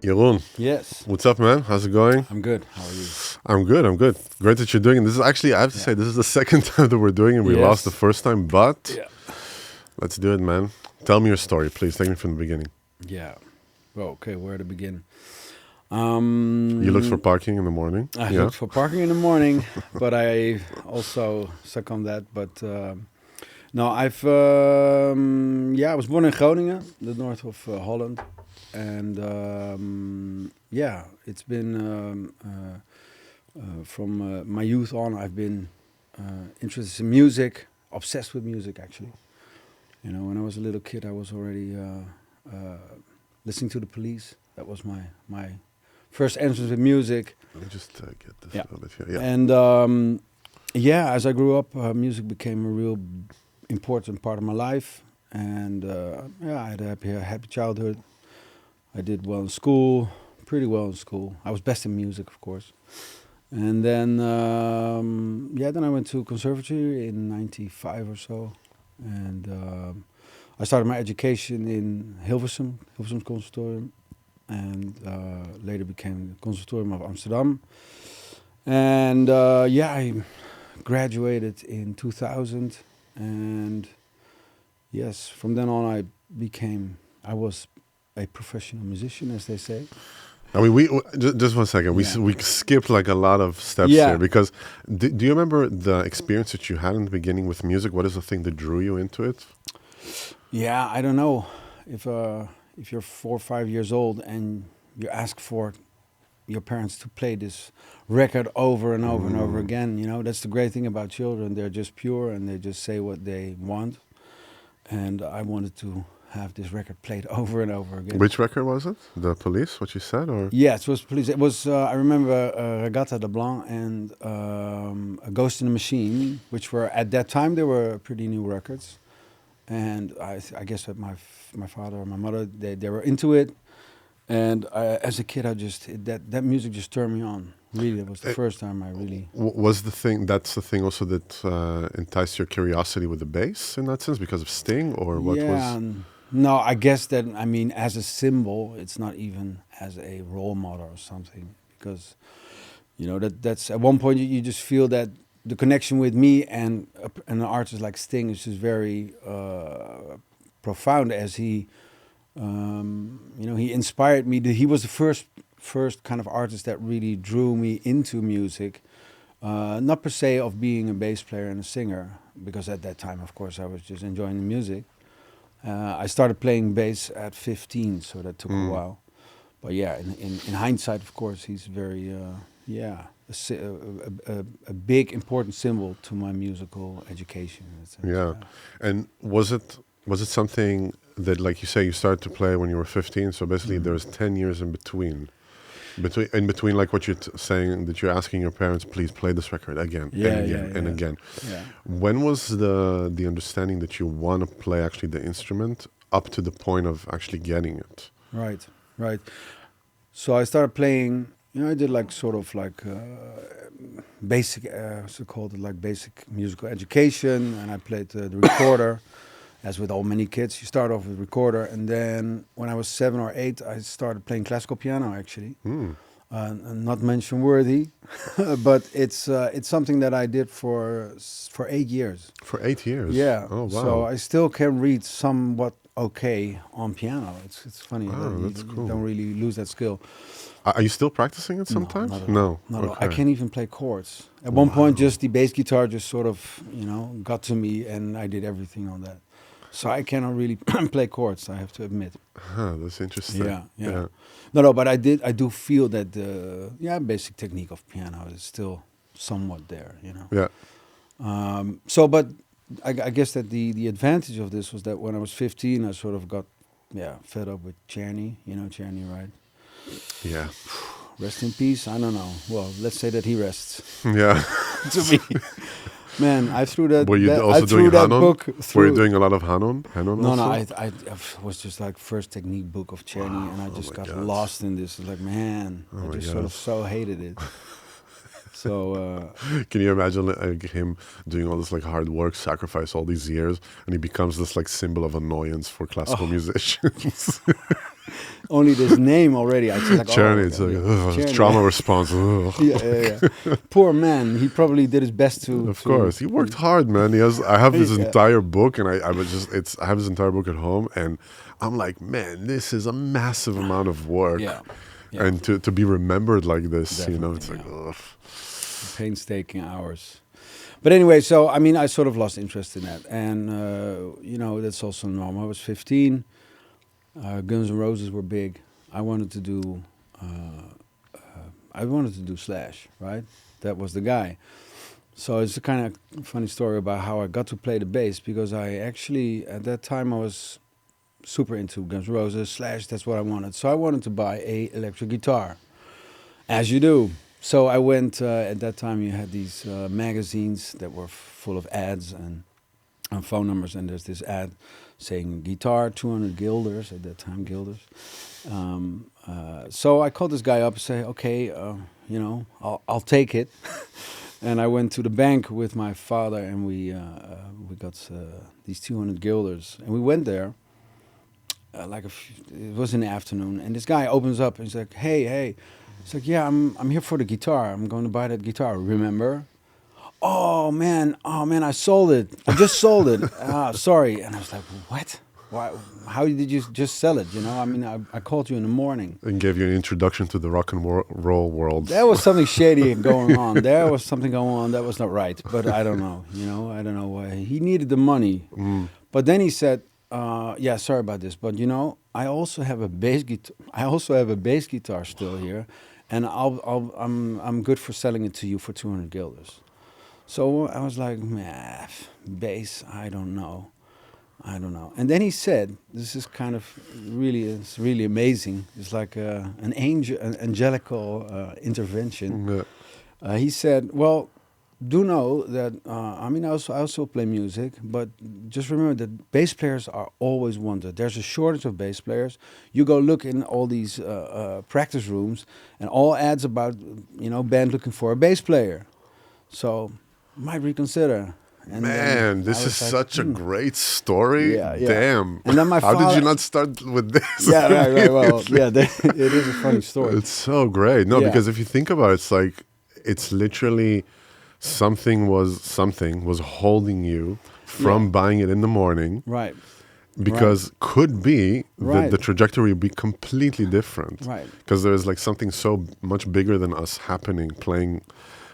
Jeroen, Yes. what's up, man? How's it going? I'm good. How are you? I'm good. I'm good. Great that you're doing it. This is actually, I have to say, this is the second time that we're doing it. We lost the first time, but let's do it, man. Tell me your story, please. Take me from the beginning. Yeah. Well, okay, where to begin? You looked for parking in the morning. I looked for parking in the morning, but I also succumbed that. But no, I was born in Groningen, the north of Holland. And it's been from my youth on, I've been interested in music, obsessed with music, actually. You know, when I was a little kid, I was already listening to the Police. That was my first entrance with music. Let me just get this a little bit here. Yeah. And as I grew up, music became a real important part of my life. And I had a happy childhood. I did well in school, pretty well in school. I was best in music, of course. And then, then I went to Conservatorium in '95 or so. And I started my education in Hilversum Conservatorium. And later became Conservatorium of Amsterdam. And I graduated in 2000. And yes, from then on I was a professional musician, as they say. I mean, we just 1 second. We skipped like a lot of steps here because do you remember the experience that you had in the beginning with music? What is the thing that drew you into it? Yeah, I don't know. If you're 4 or 5 years old and you ask for your parents to play this record over and over and over again, you know, that's the great thing about children. They're just pure and they just say what they want. And I wanted to have this record played over and over again. Which record was it? The Police, what you said? Or? Yeah, it was Police. It was, I remember Regatta de Blanc and A Ghost in the Machine, which were, at that time, they were pretty new records. And I guess that my father or my mother, they were into it. And as a kid, that music just turned me on. Really, it was the first time I really... That's the thing also that enticed your curiosity with the bass in that sense, because of Sting, or what was... No, I guess that, I mean, as a symbol, it's not even as a role model or something. Because, you know, that's at one point you just feel that the connection with me and an artist like Sting is just very profound, as he, he inspired me. He was the first kind of artist that really drew me into music. Not per se of being a bass player and a singer, because at that time, of course, I was just enjoying the music. I started playing bass at 15, so that took a while. But yeah, in hindsight, of course, he's very, a big, important symbol to my musical education. And was it something that, like you say, you started to play when you were 15? So basically, there's 10 years in between. In between, like what you're saying, that you're asking your parents, please play this record again and again. Yeah. When was the understanding that you want to play actually the instrument up to the point of actually getting it? Right. So I started playing. You know, I did like sort of like basic, like basic musical education, and I played the recorder. As with all many kids, you start off with recorder, and then when I was 7 or 8, I started playing classical piano. Actually, not mention worthy, but it's something that I did for 8 years. For 8 years. Yeah. Oh wow. So I still can read somewhat okay on piano. It's funny. Wow, that's cool. You don't really lose that skill. Are you still practicing it sometimes? No. I can't even play chords. At one point, just the bass guitar just sort of, got to me, and I did everything on that. So I cannot really play chords, I have to admit. That's interesting. Yeah. No, but I do feel that the basic technique of piano is still somewhat there, Yeah. But I guess that the advantage of this was that when I was 15, I sort of got fed up with Czerny. You know Czerny, right? Yeah. Rest in peace. I don't know. Well, let's say that he rests. Yeah. To me. Man, I threw that. Were you also doing Hanon? Were you doing a lot of Hanon? No, I was just like first technique book of Czerny, and I just got lost in this. Like, man, I just sort of so hated it. So can you imagine him doing all this like hard work, sacrifice all these years, and he becomes this like symbol of annoyance for classical musicians? Only this name already. I was like, Czerny, oh, it's like Czerny. trauma response. Ugh. Yeah. Poor man. He probably did his best to. Of course, he worked hard, man. He has. I have this Yeah. entire book, and I was just. It's. I have this entire book at home, and I'm like, man, this is a massive amount of work, Yeah. Yeah. and to be remembered like this, you know, it's Definitely, like, ugh. Painstaking hours. But anyway, so I mean, I sort of lost interest in that, and you know, that's also normal. I was 15. Guns N' Roses were big. I wanted to do. I wanted to do Slash, right? That was the guy. So it's a kind of funny story about how I got to play the bass, because I actually at that time I was super into Guns N' Roses, Slash. That's what I wanted. So I wanted to buy a electric guitar, as you do. So I went, at that time you had these magazines that were full of ads and phone numbers, and there's this ad saying guitar, 200 guilders, at that time guilders. So I called this guy up and say, okay, you know, I'll take it. And I went to the bank with my father, and we got these 200 guilders, and we went there. It was in the afternoon, and this guy opens up and he's like, hey. He's like, yeah, I'm here for the guitar. I'm going to buy that guitar. Remember? Oh man, I sold it. I just sold it. Sorry. And I was like, what? Why? How did you just sell it? You know, I mean, I called you in the morning. And gave you an introduction to the rock and roll world. There was something shady going on. There was something going on that was not right. But I don't know. You know, I don't know why. He needed the money. But then he said, yeah, sorry about this, but you know, I also have a bass guitar. I also have a bass guitar still here, and I'm good for selling it to you for 200 guilders. So I was like, man, bass, I don't know. And then he said, this is kind of it's really amazing. It's like an angelical intervention. Yeah. He said, well, do know that, I mean, I also play music, but just remember that bass players are always wanted. There's a shortage of bass players. You go look in all these practice rooms, and all ads about, you know, band looking for a bass player. So, might reconsider. And man, this is like, such a great story. Yeah. Damn. And then my How father, did you not start with this? Yeah, right. Well, yeah, it is a funny story. It's so great. No, Yeah. because if you think about it, it's like, it's literally something was holding you from buying it in the morning. Right. Because could be Right. the trajectory would be completely different. Right. Because there's like something so much bigger than us happening, playing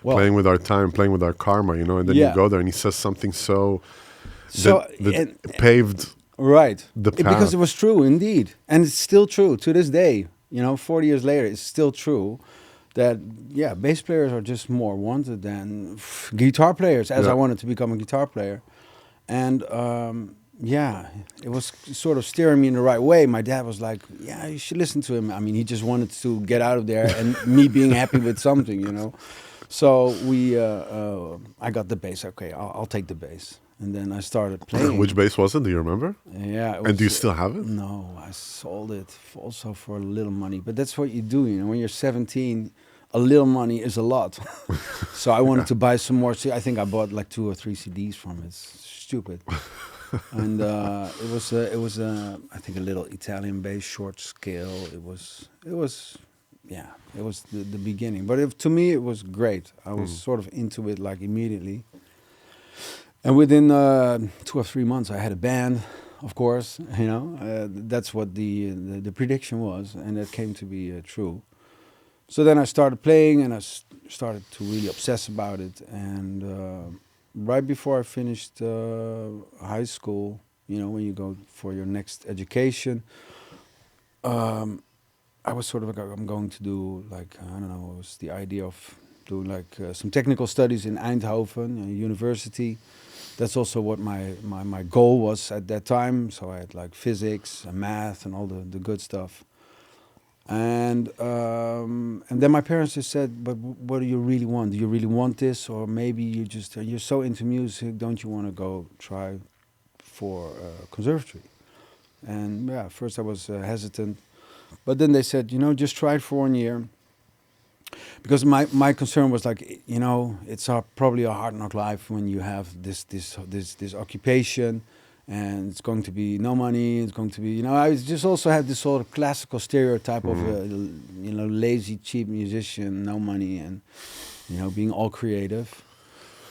with our time, playing with our karma, you know, and then you go there and he says something that paved right the path. Because it was true indeed, and it's still true to this day. You know, 40 years later, it's still true that bass players are just more wanted than guitar players. As I wanted to become a guitar player, and it was sort of steering me in the right way. My dad was like, "Yeah, you should listen to him." I mean, he just wanted to get out of there, and me being happy with something, you know. So I got the bass. Okay, I'll take the bass. And then I started playing. Which bass was it? Do you remember? Yeah. It was, and do you still have it? No, I sold it also for a little money. But that's what you do, you know. When you're 17, a little money is a lot. So I wanted to buy some more. I think I bought like 2 or 3 CDs from it. It's stupid. And it was I think a little Italian bass, short scale. It was the beginning. But to me, it was great. I was sort of into it like immediately. And within 2 or 3 months, I had a band, of course. You know, that's what the prediction was, and that came to be true. So then I started playing, and I started to really obsess about it. And right before I finished high school, you know, when you go for your next education, I was sort of like, I'm going to do like, I don't know, it was the idea of doing like some technical studies in Eindhoven, university. That's also what my goal was at that time. So I had like physics and math and all the good stuff. And then my parents just said, but what do you really want? Do you really want this? Or maybe you're so into music, don't you want to go try for conservatory? And yeah, first I was hesitant. But then they said, you know, just try it for 1 year. Because my concern was like, you know, it's probably a hard knock life when you have this occupation and it's going to be no money. It's going to be, I just also had this sort of classical stereotype of a, lazy, cheap musician, no money, and being all creative.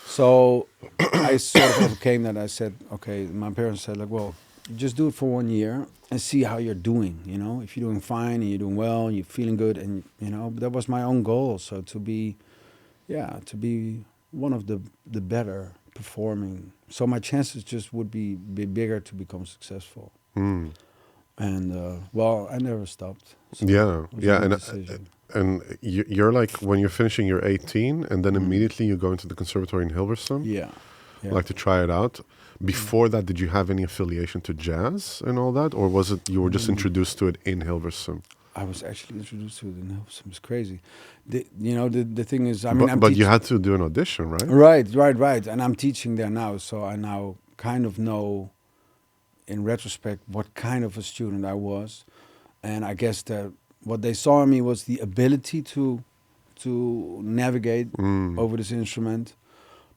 So I sort of overcame that. I said, okay. My parents said, like, well, just do it for 1 year and see how you're doing. If you're doing fine and you're doing well, and you're feeling good, and that was my own goal. So to be one of the better performing. So my chances just would be bigger to become successful. Mm. And I never stopped. So Yeah, it was yeah, a and good decision. you're like when you're finishing, you're 18, and then immediately you go into the conservatory in Hilversum. Yeah. Like to try it out. Before that, did you have any affiliation to jazz and all that, or was it you were just introduced to it in Hilversum? I was actually introduced to it in Hilversum. It's crazy. The thing is, But you had to do an audition, right? Right. And I'm teaching there now, so I now kind of know, in retrospect, what kind of a student I was. And I guess that what they saw in me was the ability to navigate over this instrument,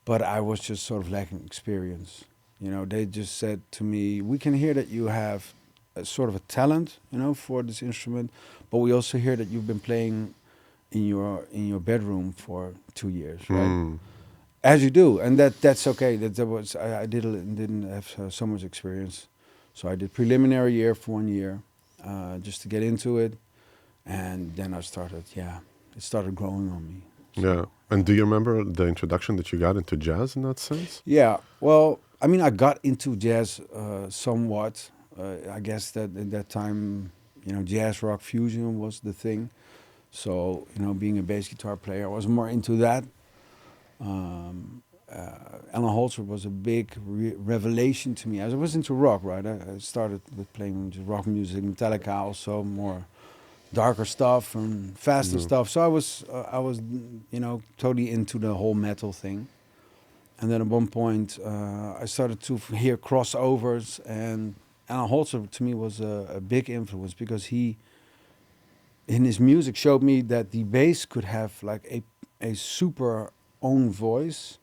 but I was just sort of lacking experience. They just said to me, we can hear that you have a sort of a talent, for this instrument, but we also hear that you've been playing in your bedroom for 2 years, right? As you do, and that's okay. That was I didn't have so much experience, so I did preliminary year for 1 year, just to get into it, and then I started. Yeah, it started growing on me. So, Yeah. And do you remember the introduction that you got into jazz in that sense? Yeah. Well, I got into jazz somewhat. I guess that at that time, jazz rock fusion was the thing. So, being a bass guitar player, I was more into that. Alan Holzer was a big revelation to me. As I was into rock, right? I started with playing just rock music, Metallica, also more darker stuff and faster stuff. So I was, totally into the whole metal thing. And then at one point, I started to hear crossovers, and Alan Holzer to me was a big influence because he, in his music, showed me that the bass could have like a super own voice,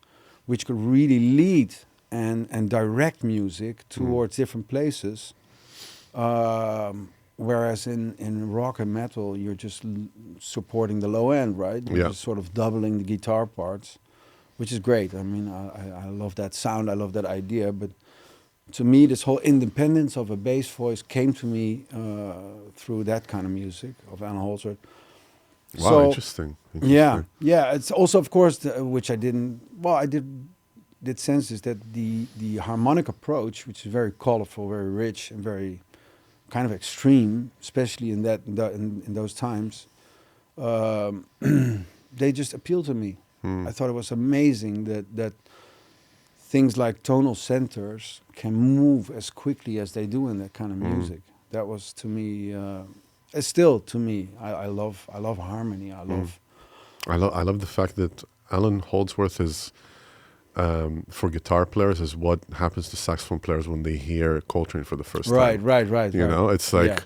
which could really lead and direct music towards different places. Whereas in rock and metal, you're just supporting the low end, right? You're just sort of doubling the guitar parts, which is great. I love that sound. I love that idea. But to me, this whole independence of a bass voice came to me through that kind of music of Alan Holzer. Wow, So, interesting. Yeah. It's also, of course, which I didn't. Well, I did sense is that the harmonic approach, which is very colorful, very rich, and very kind of extreme, especially in those times, they just appealed to me. I thought it was amazing that things like tonal centers can move as quickly as they do in that kind of music. That was to me, it's still to me. I love harmony. I love the fact that Alan Holdsworth is, for guitar players, is what happens to saxophone players when they hear Coltrane for the first time. Right. It's like,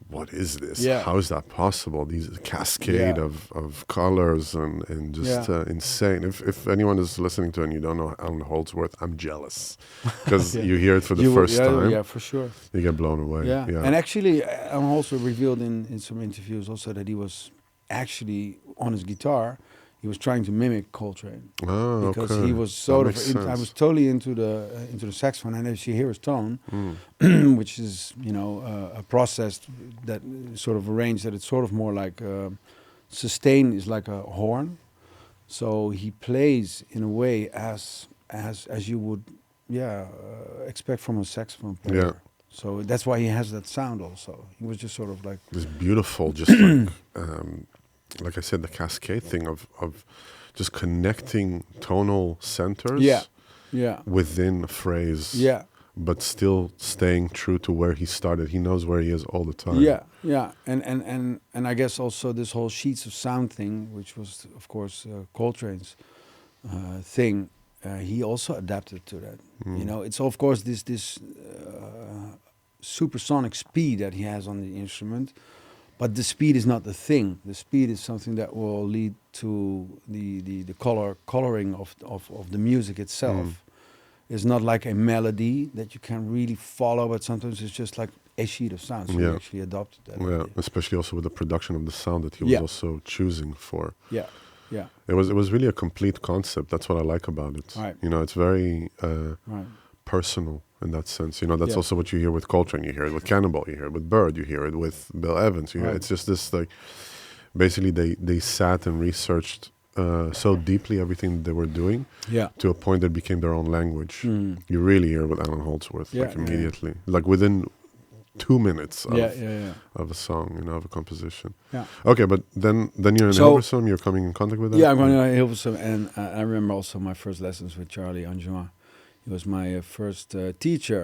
what is this? Yeah. How is that possible? These cascade of colors and just insane. If anyone is listening to it and you don't know Alan Holdsworth, I'm jealous because you hear it for the first time. Yeah, for sure. You get blown away. Yeah. And actually, Alan also revealed in some interviews also that he was actually on his guitar. He was trying to mimic Coltrane because he was sort of. I was totally into the saxophone, and as you hear his tone, which is a process that sort of arranged that it's sort of more like sustain is like a horn, so he plays in a way as you would expect from a saxophone player. Yeah. So that's why he has that sound. Also, he was just sort of like it's beautiful, just like I said, the cascade thing of just connecting tonal centers within a phrase, but still staying true to where he started. He knows where he is all the time. And I guess also this whole sheets of sound thing, which was of course Coltrane's thing, he also adapted to that. It's of course this supersonic speed that he has on the instrument. But the speed is not the thing. The speed is something that will lead to the coloring of the music itself. is not like a melody that you can really follow, but sometimes it's just like a sheet of sound. So we actually adopted that. Yeah, idea. especially also with the production of the sound that he was also choosing for. Yeah, yeah. It was really a complete concept. That's what I like about it. Right. You know, it's very Right. personal in that sense. You know, that's Yeah. also what you hear with Coltrane. You hear it with Cannonball. You hear it with Bird. You hear it with Bill Evans. You hear Right. it's just this like, basically they sat and researched so deeply everything they were doing. Yeah. To a point that became their own language. Mm. You really hear it with Alan Holdsworth, Yeah, like yeah, immediately, like within 2 minutes of, Yeah. of a song, you know, of a composition. Yeah. Okay, but then you're in So- Hilversum, you're coming in contact with that? Yeah, I'm going to Hilversum, and I remember also my first lessons with Charlie Anjoin. He was my first teacher,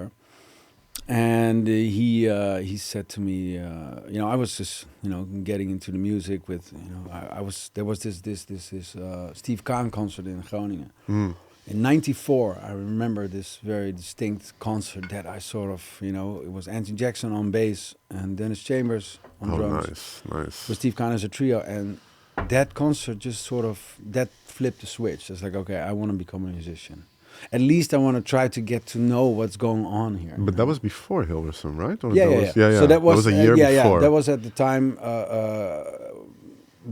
and he said to me, you know, I was just, you know, getting into the music with, you know, I was there was this Steve Kahn concert in Groningen. Mm. In '94, I remember this very distinct concert that I sort of, you know, it was Anthony Jackson on bass and Dennis Chambers on Oh, drums. nice. With Steve Kahn as a trio, and that concert just sort of that flipped the switch. It's like, okay, I want to become a musician. At least I want to try to get to know what's going on here. But that was before Hilversum, right? Or Yeah, that yeah. was, So that was a year yeah, before. Yeah. That was at the time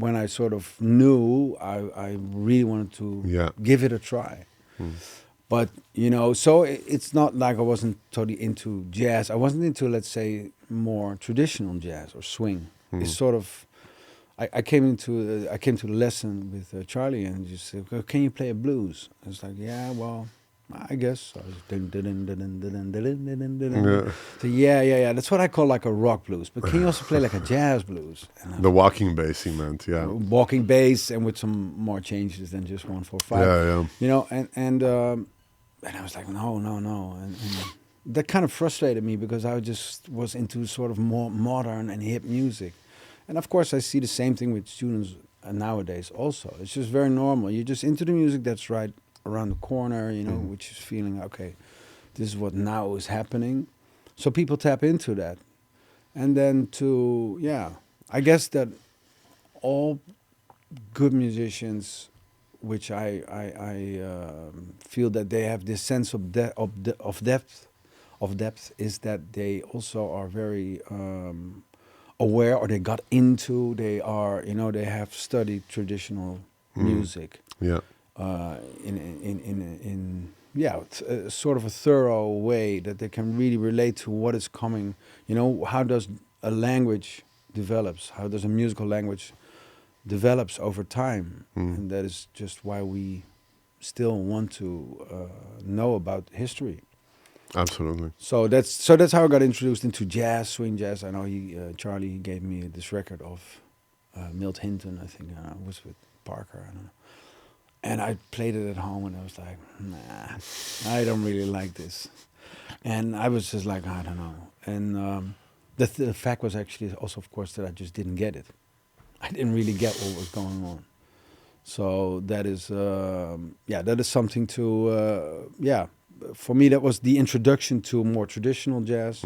when I sort of knew I really wanted to give it a try. Mm. But you know, so it's not like I wasn't totally into jazz. I wasn't into, let's say, more traditional jazz or swing. It's sort of. I came to the lesson with Charlie and just said, "Well, can you play a blues?" I was like, "Yeah, well, I guess." So I was so yeah. That's what I call like a rock blues. But can you also play like a jazz blues? And The walking bass, he meant, yeah. walking bass and with some more changes than just 1-4-5. Yeah. You know, and I was like, no, and that kind of frustrated me because I just was into sort of more modern and hip music. And of course, I see the same thing with students nowadays also. It's just very normal. You're just into the music that's right around the corner, you know, which is feeling, okay, this is what now is happening. So people tap into that. And then I guess that all good musicians, which I feel that they have this sense of depth, is that they also are very aware, or they got into, they are, you know, they have studied traditional music. Yeah. In sort of a thorough way that they can really relate to what is coming. You know, how does a language develops? How does a musical language develops over time? And that is just why we still want to know about history. Absolutely. So that's how I got introduced into jazz, swing jazz. I know Charlie gave me this record of Milt Hinton, I think. I was with Parker, I don't know. And I played it at home, and I was like, nah, I don't really like this. And I was just like, I don't know. And the fact was actually also, of course, that I just didn't get it. I didn't really get what was going on. So that is, that is something to, for me, that was the introduction to more traditional jazz.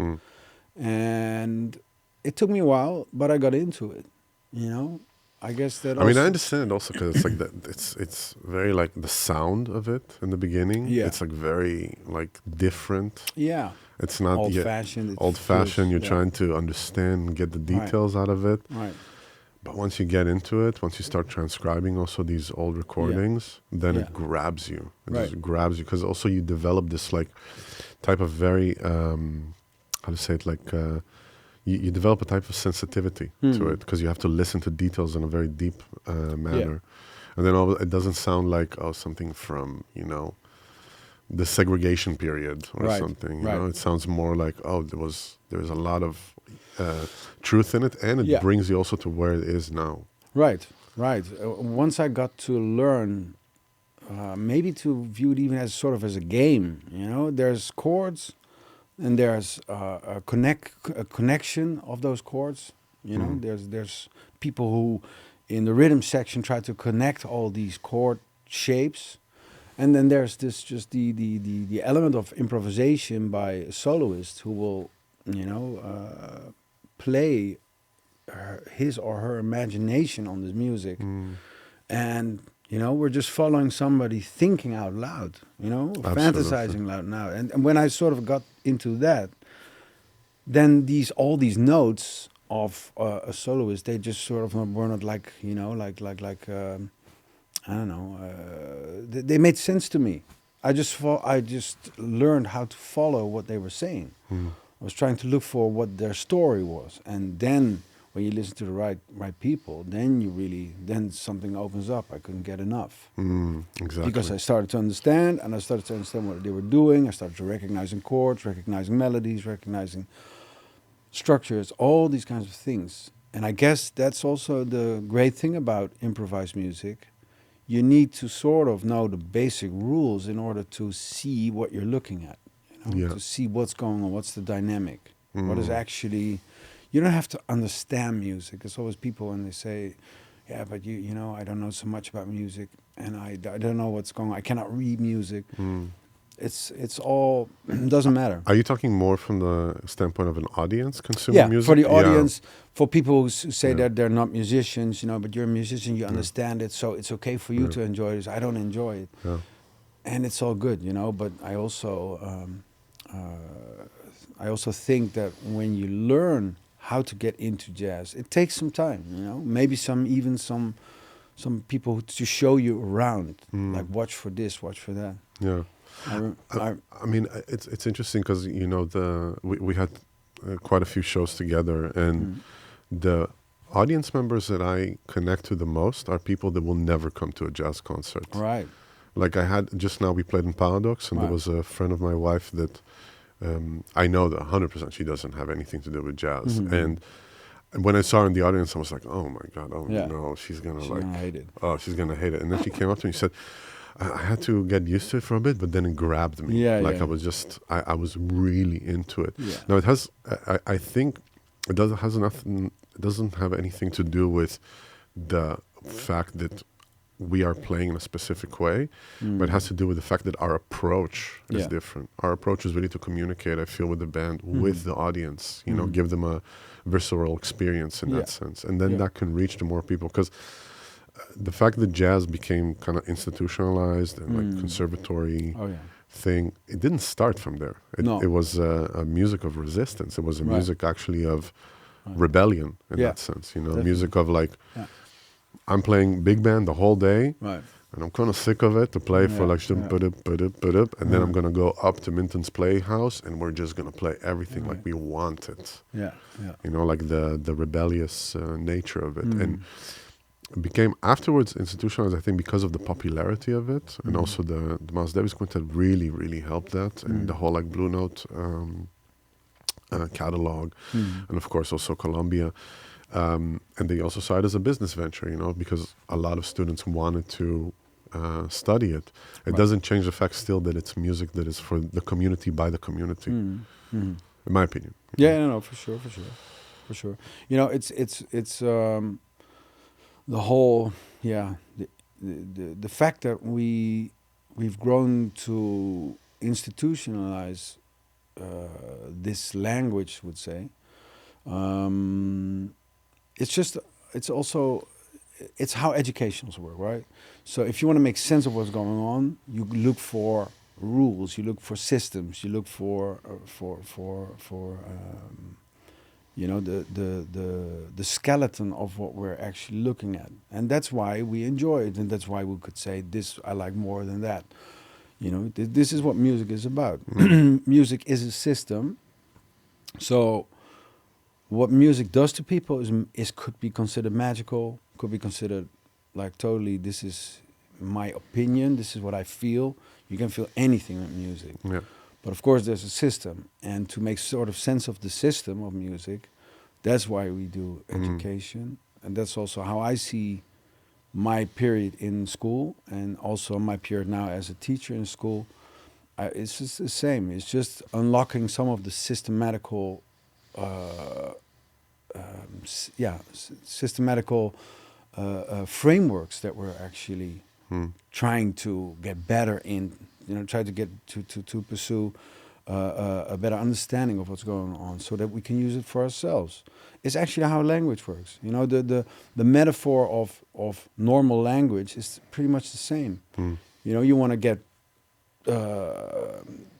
And it took me a while, but I got into it, you know? I guess that. I mean, I understand it also because it's like that. It's very like the sound of it in the beginning. Yeah. It's like very like different. Yeah. It's not old-fashioned. Old-fashioned. You're trying to understand, get the details out of it. Right. But once you get into it, once you start transcribing also these old recordings, then it grabs you. It just grabs you because also you develop this like type of very how to say it, like. You develop a type of sensitivity to it because you have to listen to details in a very deep manner. And then it doesn't sound like, something from, you know, the segregation period or something. You know, it sounds more like, there's a lot of truth in it, and it brings you also to where it is now. Right. Once I got to learn, maybe to view it even as sort of as a game, you know, there's chords. And there's a connection of those chords. You know, there's people who, in the rhythm section, try to connect all these chord shapes, and then there's this just the element of improvisation by a soloist who will, you know, play his or her imagination on this music, and You know, we're just following somebody thinking out loud, you know, fantasizing out loud. And when I sort of got into that, then all these notes of a soloist, they just sort of were not like, you know, I don't know, they made sense to me. I just learned how to follow what they were saying. I was trying to look for what their story was, and then when you listen to the right people, then something opens up. I couldn't get enough. Exactly. Because I started to understand, and I started to understand what they were doing. I started to recognizing chords, recognizing melodies, recognizing structures, all these kinds of things. And I guess that's also the great thing about improvised music. You need to sort of know the basic rules in order to see what you're looking at, you know, to see what's going on, what's the dynamic, what is actually. You don't have to understand music. There's always people when they say, "Yeah, but you know, I don't know so much about music, and I don't know what's going on. I cannot read music." It's all doesn't matter. Are you talking more from the standpoint of an audience consuming music? For the audience, for people who say that they're not musicians, you know, but you're a musician, you understand it, so it's okay for you to enjoy this. I don't enjoy it, and it's all good, you know. But I also think that when you learn how to get into jazz, it takes some time, you know. Maybe some people to show you around, like watch for this, watch for that. Yeah. I mean, it's interesting because, you know, we had quite a few shows together, and the audience members that I connect to the most are people that will never come to a jazz concert. Right. Like I had just now, we played in Paradox, and there was a friend of my wife that I know that 100% she doesn't have anything to do with jazz. And when I saw her in the audience, I was like, oh my God, no, she's gonna hate it. Oh, she's gonna hate it. And then she came up to me and said, I had to get used to it for a bit, but then it grabbed me. I was just, I was really into it. Yeah. Now it has, I think it doesn't have anything to do with the fact that we are playing in a specific way, but it has to do with the fact that our approach is different. Our approach is really to communicate, I feel, with the band, with the audience, you know, give them a visceral experience in that sense. And then that can reach to more people, because the fact that jazz became kind of institutionalized and like conservatory thing, it didn't start from there. It was a music of resistance. It was a music actually of rebellion in that sense, you know, music of like, I'm playing big band the whole day, and I'm kind of sick of it to play for like, and then I'm going to go up to Minton's Playhouse, and we're just going to play everything like we want it. You know, like the rebellious nature of it. And it became afterwards institutionalized, I think, because of the popularity of it, and also the Miles Davis Quintet really, really helped that, and the whole like Blue Note catalog, and of course also Columbia. And they also saw it as a business venture, you know, because a lot of students wanted to study it. It doesn't change the fact still that it's music that is for the community, by the community, in my opinion. No, for sure. You know, it's the whole, the fact that we've grown to institutionalize this language, would say. It's how educationals work, right? So if you want to make sense of what's going on, you look for rules, you look for systems, you look for you know, the skeleton of what we're actually looking at, and that's why we enjoy it, and that's why we could say this I like more than that. You know, this is what music is about. Music is a system, so. What music does to people is could be considered magical, could be considered like totally, this is my opinion, this is what I feel. You can feel anything with music. Yeah. But of course there's a system, and to make sort of sense of the system of music, that's why we do education. And that's also how I see my period in school, and also my period now as a teacher in school. It's just the same. It's just unlocking some of the systematical frameworks that we're actually trying to get better in, you know, try to get to pursue a better understanding of what's going on, so that we can use it for ourselves. It's actually how language works. You know, the metaphor of normal language is pretty much the same. You know, you want to get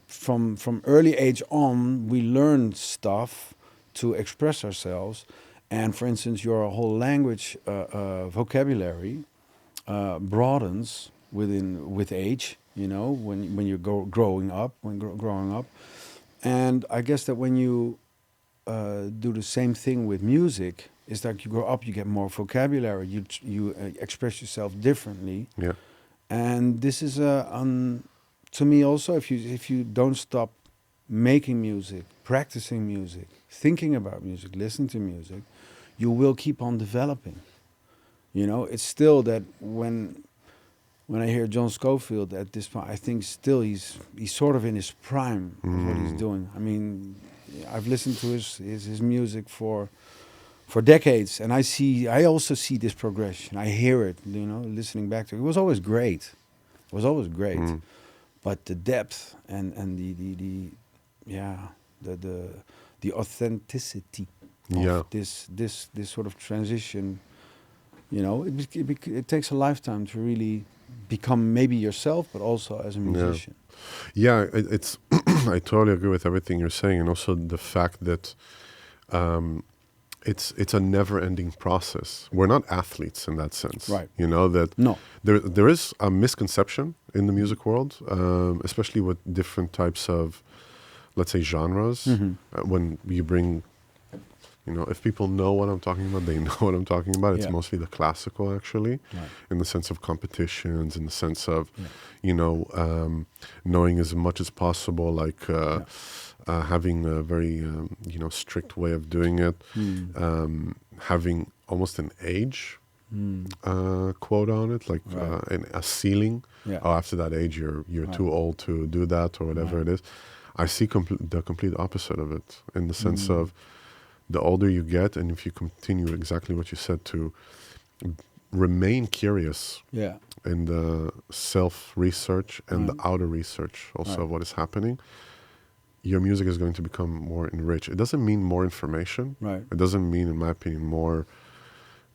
from early age on, we learn stuff to express ourselves, and for instance, your whole language vocabulary broadens with age. You know, when you growing up, and I guess that when you do the same thing with music, it's like you grow up, you get more vocabulary, you express yourself differently. Yeah. And this is to me also, if you don't stop making music, practicing music, thinking about music, listening to music, you will keep on developing. You know, it's still that when I hear John Scofield at this point, I think still he's sort of in his prime of what he's doing. I mean, I've listened to his music for decades, and I also see this progression. I hear it, you know, listening back to it. It was always great. But the depth and the authenticity of this sort of transition, you know, it takes a lifetime to really become maybe yourself, but also as a musician. Yeah, it's I totally agree with everything you're saying, and also the fact that it's a never-ending process. We're not athletes in that sense, right? You know that there is a misconception in the music world, especially with different types of, let's say, genres. When you bring, you know, if people know what I'm talking about, they know what I'm talking about. It's mostly the classical, actually, in the sense of competitions, in the sense of, you know, knowing as much as possible, like having a very, you know, strict way of doing it, having almost an age quote on it, like a ceiling. Oh, after that age, you're too old to do that, or whatever it is. I see the complete opposite of it, in the sense of, the older you get, and if you continue exactly what you said, to remain curious in the self-research and the outer research also of what is happening, your music is going to become more enriched. It doesn't mean more information. Right. It doesn't mean, in my opinion, more,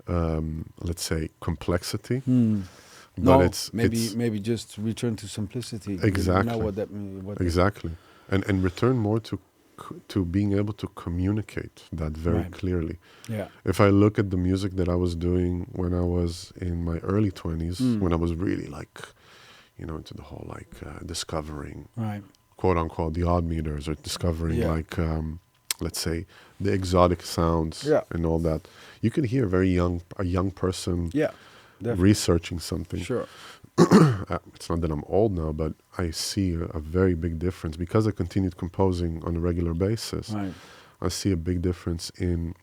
let's say, complexity. But it's maybe just return to simplicity. Exactly. You know what that means. Exactly. And return more to being able to communicate that very clearly. Yeah. If I look at the music that I was doing when I was in my early 20s, when I was really like, you know, into the whole like discovering, quote unquote, the odd meters, or discovering like, let's say, the exotic sounds and all that, you can hear a young person researching something. Sure. It's not that I'm old now, but I see a very big difference because I continued composing on a regular basis. Right. I see a big difference in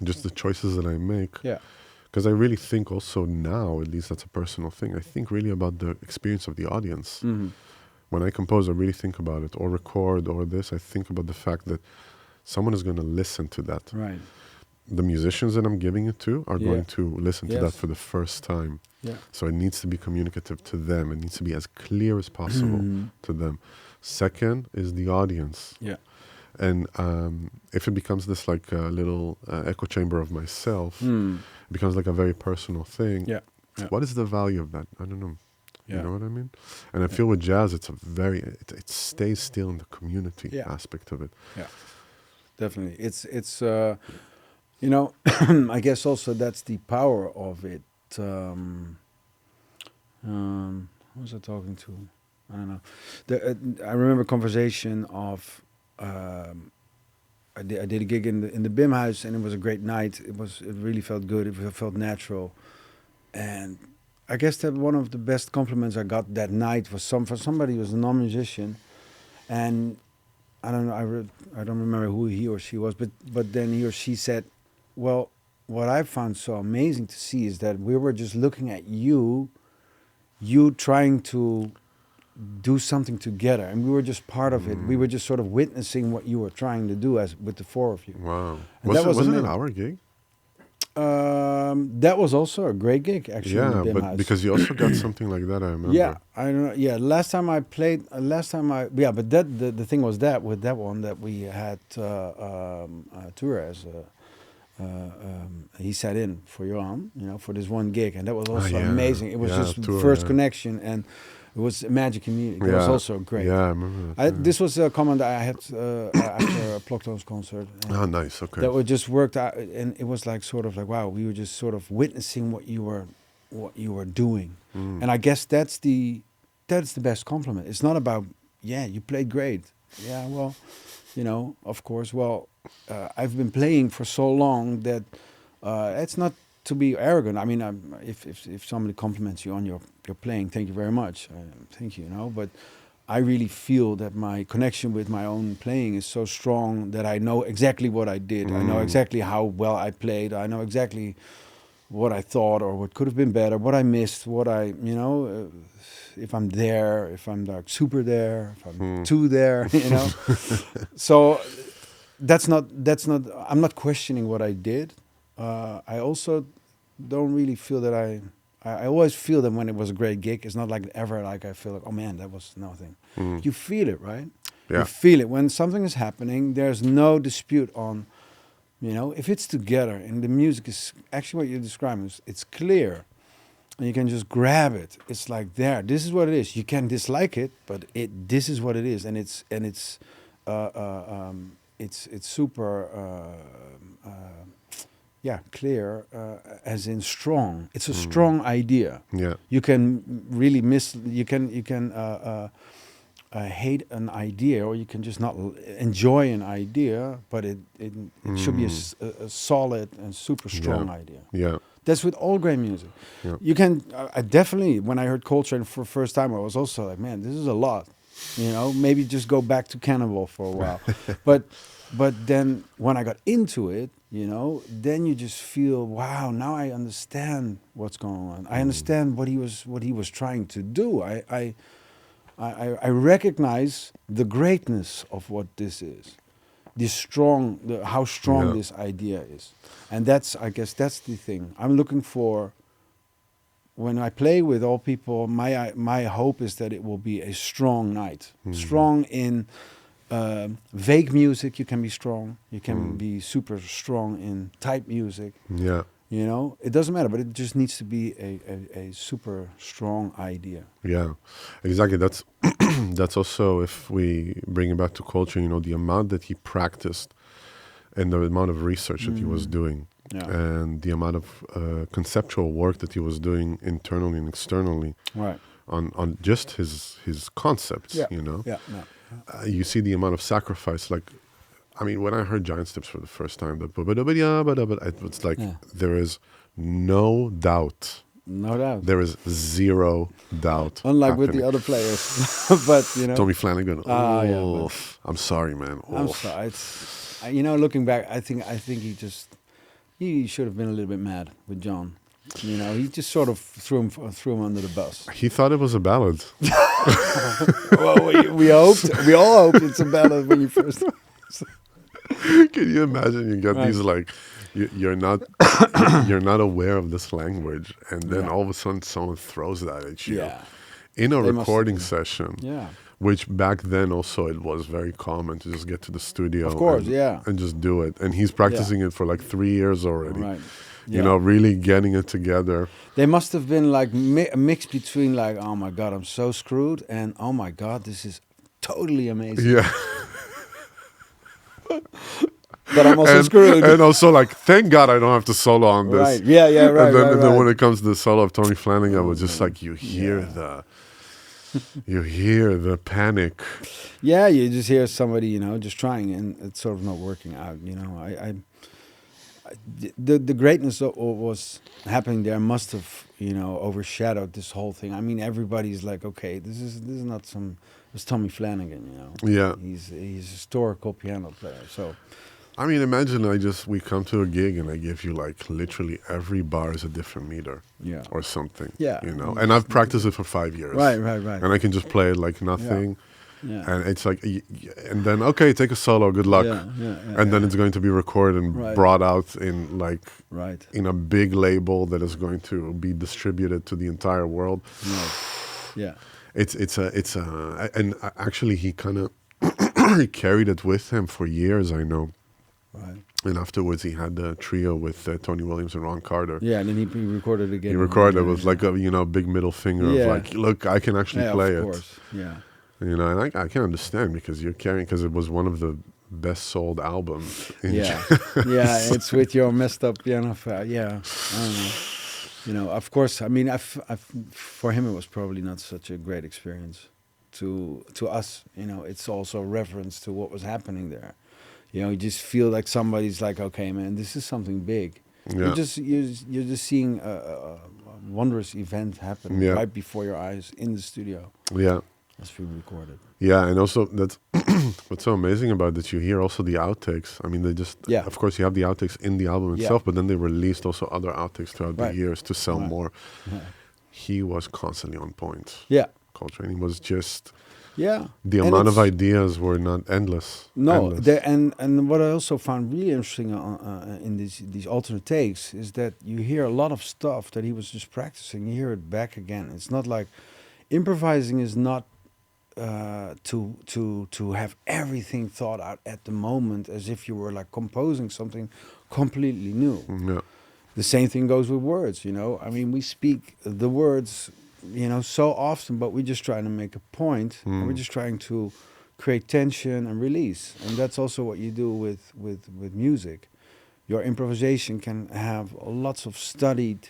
just the choices that I make. Yeah. Because I really think also now, at least that's a personal thing, I think really about the experience of the audience. When I compose, I really think about it, or record, or this, I think about the fact that someone is going to listen to that. Right. The musicians that I'm giving it to are going to listen to that for the first time. Yeah. So it needs to be communicative to them. It needs to be as clear as possible to them. Second is the audience. Yeah. And if it becomes this like little echo chamber of myself, it becomes like a very personal thing. Yeah. What is the value of that? I don't know. You know what I mean? And I feel with jazz, it's it stays still in the community aspect of it. Yeah, definitely. It's you know, I guess also that's the power of it. Who was I talking to? I don't know. I remember a conversation of I did a gig in the BIM house, and it was a great night. It really felt good. It felt natural, and I guess that one of the best compliments I got that night was for somebody who was a non-musician, and I don't know. I don't remember who he or she was, but then he or she said, well, what I found so amazing to see is that we were just looking at you trying to do something together, and we were just part of it. We were just sort of witnessing what you were trying to do with the four of you. Wow. Was it an hour gig? That was also a great gig, actually. in Yeah, the BIM but house. because you also got something like that, I remember. Yeah, I don't know. Yeah, last time I played, but that the thing was that with that one that we had Torres. He sat in for Johan, for this one gig, and that was also yeah. amazing. It was Yeah, just tour, first yeah. connection, and it was magic in music. It was also great. Yeah, I remember that. This was a comment I had after Plokton's concert. Oh, nice. Okay. That would just worked out, and it was like sort of like, wow, we were just sort of witnessing what you were doing, and I guess that's the best compliment. It's not about you played great. Yeah, well, of course. Well, I've been playing for so long that it's not to be arrogant. I mean, if somebody compliments you on your playing, thank you very much. Thank you. But I really feel that my connection with my own playing is so strong that I know exactly what I did. I know exactly how well I played. I know exactly what I thought or what could have been better, what I missed, what I, if I'm there, if I'm like super there, if I'm too there, So that's not, I'm not questioning what I did. I also don't really feel that I always feel that when it was a great gig, it's not like ever like I feel like, oh man, that was nothing. You feel it, right? Yeah. You feel it. When something is happening, there's no dispute on, if it's together and the music is actually what you're describing, it's clear and you can just grab it. It's like there, this is what it is. You can dislike it, but this is what it is. And it's super, clear, as in strong. It's a strong idea. Yeah. You can really hate an idea, or you can just not enjoy an idea, but it should be a solid and super strong idea. Yeah. That's with all great music. Yeah. You can, I definitely, when I heard Culture for the first time, I was also like, man, this is a lot. Maybe just go back to Cannibal for a while. But then when I got into it, then you just feel, wow, now I understand what's going on. I understand what he was trying to do. I recognize the greatness of what this is, how strong this idea is, and I guess that's the thing I'm looking for. When I play with all people, my hope is that it will be a strong night, strong in vague music. You can be strong. You can be super strong in type music. Yeah. It doesn't matter, but it just needs to be a super strong idea. Yeah, exactly. That's also, if we bring it back to Culture, the amount that he practiced and the amount of research that he was doing, and the amount of conceptual work that he was doing internally and externally, right, on just his concepts. You see the amount of sacrifice. Like, I mean, when I heard Giant Steps for the first time, it's like there is no doubt. No doubt. There is zero doubt. Unlike with the other players. But, Tommy Flanagan. I'm sorry, man. I'm sorry. Looking back, I think he should have been a little bit mad with John. He just sort of threw him under the bus. He thought it was a ballad. Well, we all hoped it's a ballad when you first. Can you imagine? You get these like, you're not aware of this language, and then all of a sudden someone throws that at you in a recording session. Yeah. Which back then also it was very common to just get to the studio, of course, and just do it. And he's practicing it for like 3 years already. Right. Really getting it together. They must have been like a mix between like, oh my God, I'm so screwed, and oh my God, this is totally amazing. Yeah. But I'm also screwed. And also like, thank God I don't have to solo on this. Right. Yeah, right. And then when it comes to the solo of Tony Flanagan, it was just like you hear the panic. Yeah, you just hear somebody, just trying, and it's sort of not working out. The greatness of what was happening there must have, overshadowed this whole thing. I mean, everybody's like, okay, this is not it's Tommy Flanagan, Yeah. He's a historical piano player. So, I mean, imagine we come to a gig and I give you like literally every bar is a different meter, or something. Yeah. And I've practiced it for 5 years. Right. And I can just play it like nothing. Yeah. And it's like, and then okay, take a solo, good luck, and then it's going to be recorded and brought out in like in a big label that is going to be distributed to the entire world. Yeah. It's a and actually he kind of he carried it with him for years, I know. Right. And afterwards he had the trio with Tony Williams and Ron Carter. Yeah, and then he recorded again. He recorded with like a big middle finger of like, look, I can actually play it. Of course. Yeah. And I can understand because you're carrying, because it was one of the best sold albums. Yeah, it's with your messed up piano. Yeah, I don't know. Of course. I mean, for him it was probably not such a great experience. To us, it's also reference to what was happening there. You just feel like somebody's like, okay, man, this is something big. Yeah. You're just seeing a wondrous event happen right before your eyes in the studio. Yeah. That's pre-recorded. Yeah, and also that's what's so amazing about that. You hear also the outtakes. I mean, they just, of course, you have the outtakes in the album itself, but then they released also other outtakes throughout the years to sell more. Right. He was constantly on point. Yeah. Coltrane, he was just... Yeah. The amount of ideas were not endless. No, and what I also found really interesting in these alternate takes is that you hear a lot of stuff that he was just practicing. You hear it back again. It's not like... Improvising is not... to have everything thought out at the moment as if you were like composing something completely new. Yeah. The same thing goes with words, I mean, we speak the words, so often, but we're just trying to make a point, and we're just trying to create tension and release. And that's also what you do with music. Your improvisation can have lots of studied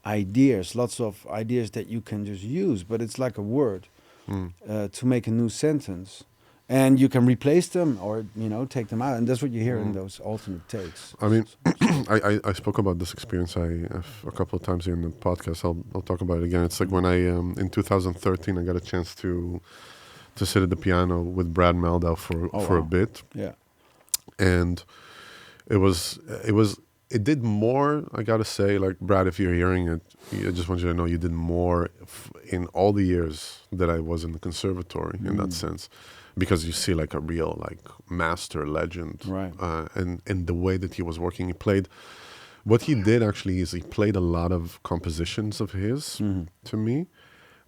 ideas, lots of ideas that you can just use, but it's like a word. To make a new sentence, and you can replace them or take them out, and that's what you hear in those alternate takes. I mean, I spoke about this experience a couple of times here in the podcast. I'll talk about it again. It's like when I in 2013 I got a chance to sit at the piano with Brad Meldau for a bit. Yeah, and it did more, I gotta say, like, Brad, if you're hearing it, I just want you to know you did more in all the years that I was in the conservatory in that sense, because you see like a real like master legend, right? And the way that he was working, what he did actually is he played a lot of compositions of his to me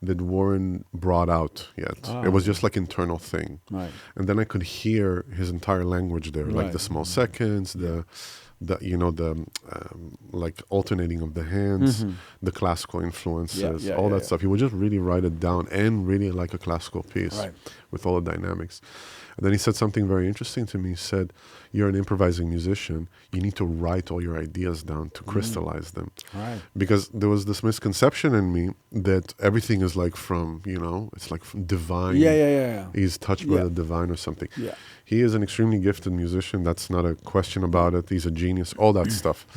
that weren't brought out yet. It was just like internal thing, right? And then I could hear his entire language there, like the small seconds, the like alternating of the hands, the classical influences, all that stuff. He would just really write it down and really like a classical piece with all the dynamics. And then he said something very interesting to me. He said, you're an improvising musician. You need to write all your ideas down to crystallize them. Right. Because there was this misconception in me that everything is like from, it's like from divine. Yeah. He's touched by the divine or something. Yeah. He is an extremely gifted musician. That's not a question about it. He's a genius, all that stuff.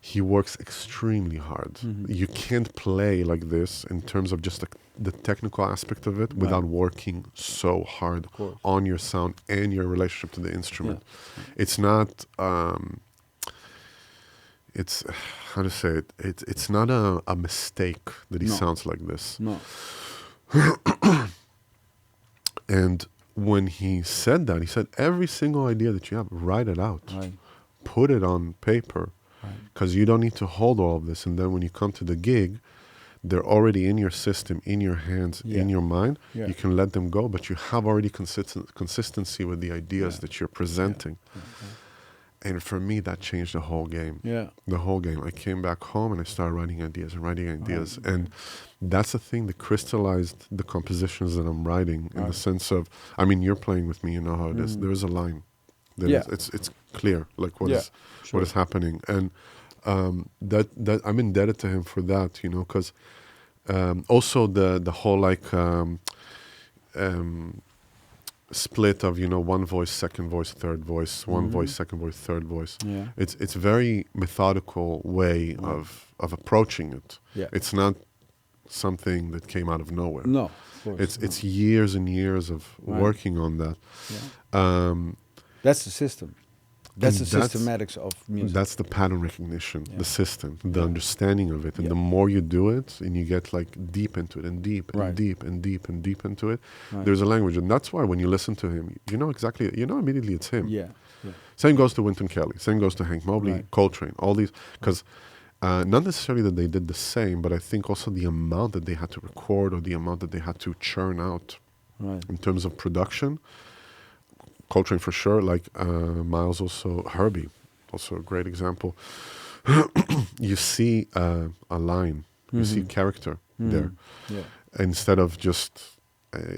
He works extremely hard. You can't play like this in terms of just the technical aspect of it without working so hard on your sound and your relationship to the instrument. Yeah. It's not, it's, how to say it, it's not a mistake that he sounds like this. No. And when he said that, he said, every single idea that you have, write it out. Right. Put it on paper. Because you don't need to hold all of this. And then when you come to the gig, they're already in your system, in your hands, in your mind. Yeah. You can let them go, but you have already consistency with the ideas that you're presenting. And for me, that changed the whole game. Yeah. The whole game. I came back home and I started writing ideas. And that's the thing that crystallized the compositions that I'm writing in the sense of, I mean, you're playing with me, you know how it is. There is a line. It's clear, like what is happening. And that I'm indebted to him for that, because also the whole like split of one voice, second voice, third voice, one voice, second voice, third voice. Yeah. It's a very methodical way of approaching it. Yeah. It's not something that came out of nowhere. No, of course. It's years and years of working on that. Yeah. That's the system. That's And the systematics of music. That's the pattern recognition, Yeah. the system, the Yeah. understanding of it. And Yeah. the more you do it and you get like deep into it and deep and Right. deep and deep and deep into it, Right. there's a language. And that's why when you listen to him, you know immediately it's him. Yeah. Yeah. Same goes to Wynton Kelly. Same goes to Hank Mobley, Right. Coltrane, all these. Because not necessarily that they did the same, but I think also the amount that they had to record or the amount that they had to churn out Right. in terms of production. Coltrane for sure, like Miles also, Herbie, also a great example. You see a line, you see character there. Yeah. Instead of just,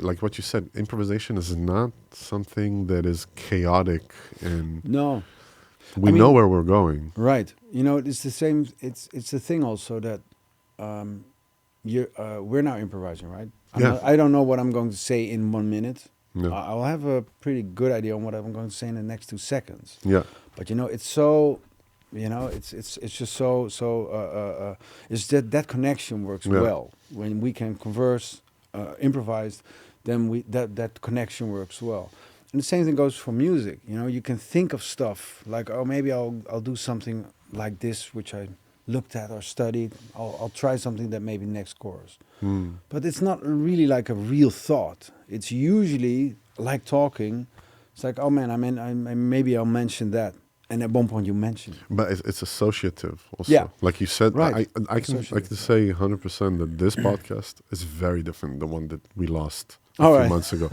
like what you said, improvisation is not something that is chaotic and No. we I know mean- where we're going. Right. You know, it's the same. It's the thing also that we're now improvising, right? I don't know what I'm going to say in 1 minute. No. I'll have a pretty good idea on what I'm going to say in the next 2 seconds. Yeah. But you know, it's so, you know, it's just so it's that connection works Yeah. well when we can converse, improvise. Then that connection works well. And the same thing goes for music. You know, you can think of stuff like, oh, maybe I'll do something like this, which I looked at or studied. I'll try something that maybe next chorus. But it's not really like a real thought. It's usually like talking. It's like, oh man, maybe I'll mention that. And at one point you mention it. But it's associative also. Yeah. Like you said, Right. I can Associative. say 100% that this podcast is very different than the one that we lost a All few right. months ago.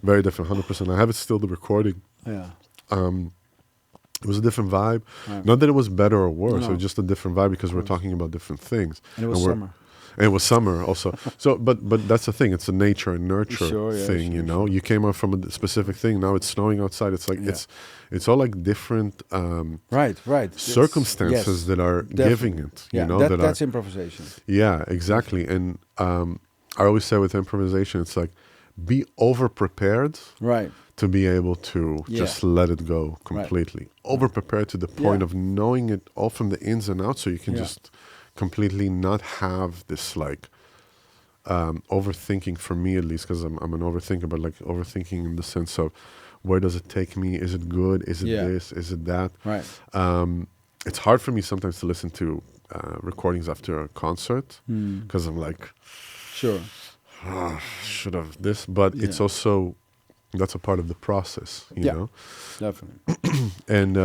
Very different, 100%. I have it still, the recording. Yeah. It was a different vibe. Right. Not that it was better or worse. No. It was just a different vibe because we're course. talking about different things. And it was we're- summer. And it was summer also. So, but that's the thing. It's a nature and nurture Sure, yeah, thing, sure, you know. You came out from a specific thing. Now it's snowing outside. It's like Yeah. it's all like different Right. circumstances Yes, that are giving definitely. it. You Yeah, know, that's are improvisation. yeah, exactly. And I always say with improvisation, it's like be over prepared Right. to be able to Yeah. just let it go completely. Over prepared to the point Yeah. of knowing it all from the ins and outs, so you can Yeah. just completely not have this like overthinking, for me at least, because I'm an overthinker, but like overthinking in the sense of where does it take me? Is it good? Is it Yeah. this? Is it that? Right. It's hard for me sometimes to listen to recordings after a concert Mm. because I'm like, Sure. should have this, but it's Yeah. also that's a part of the process, you Yeah. know. Definitely. And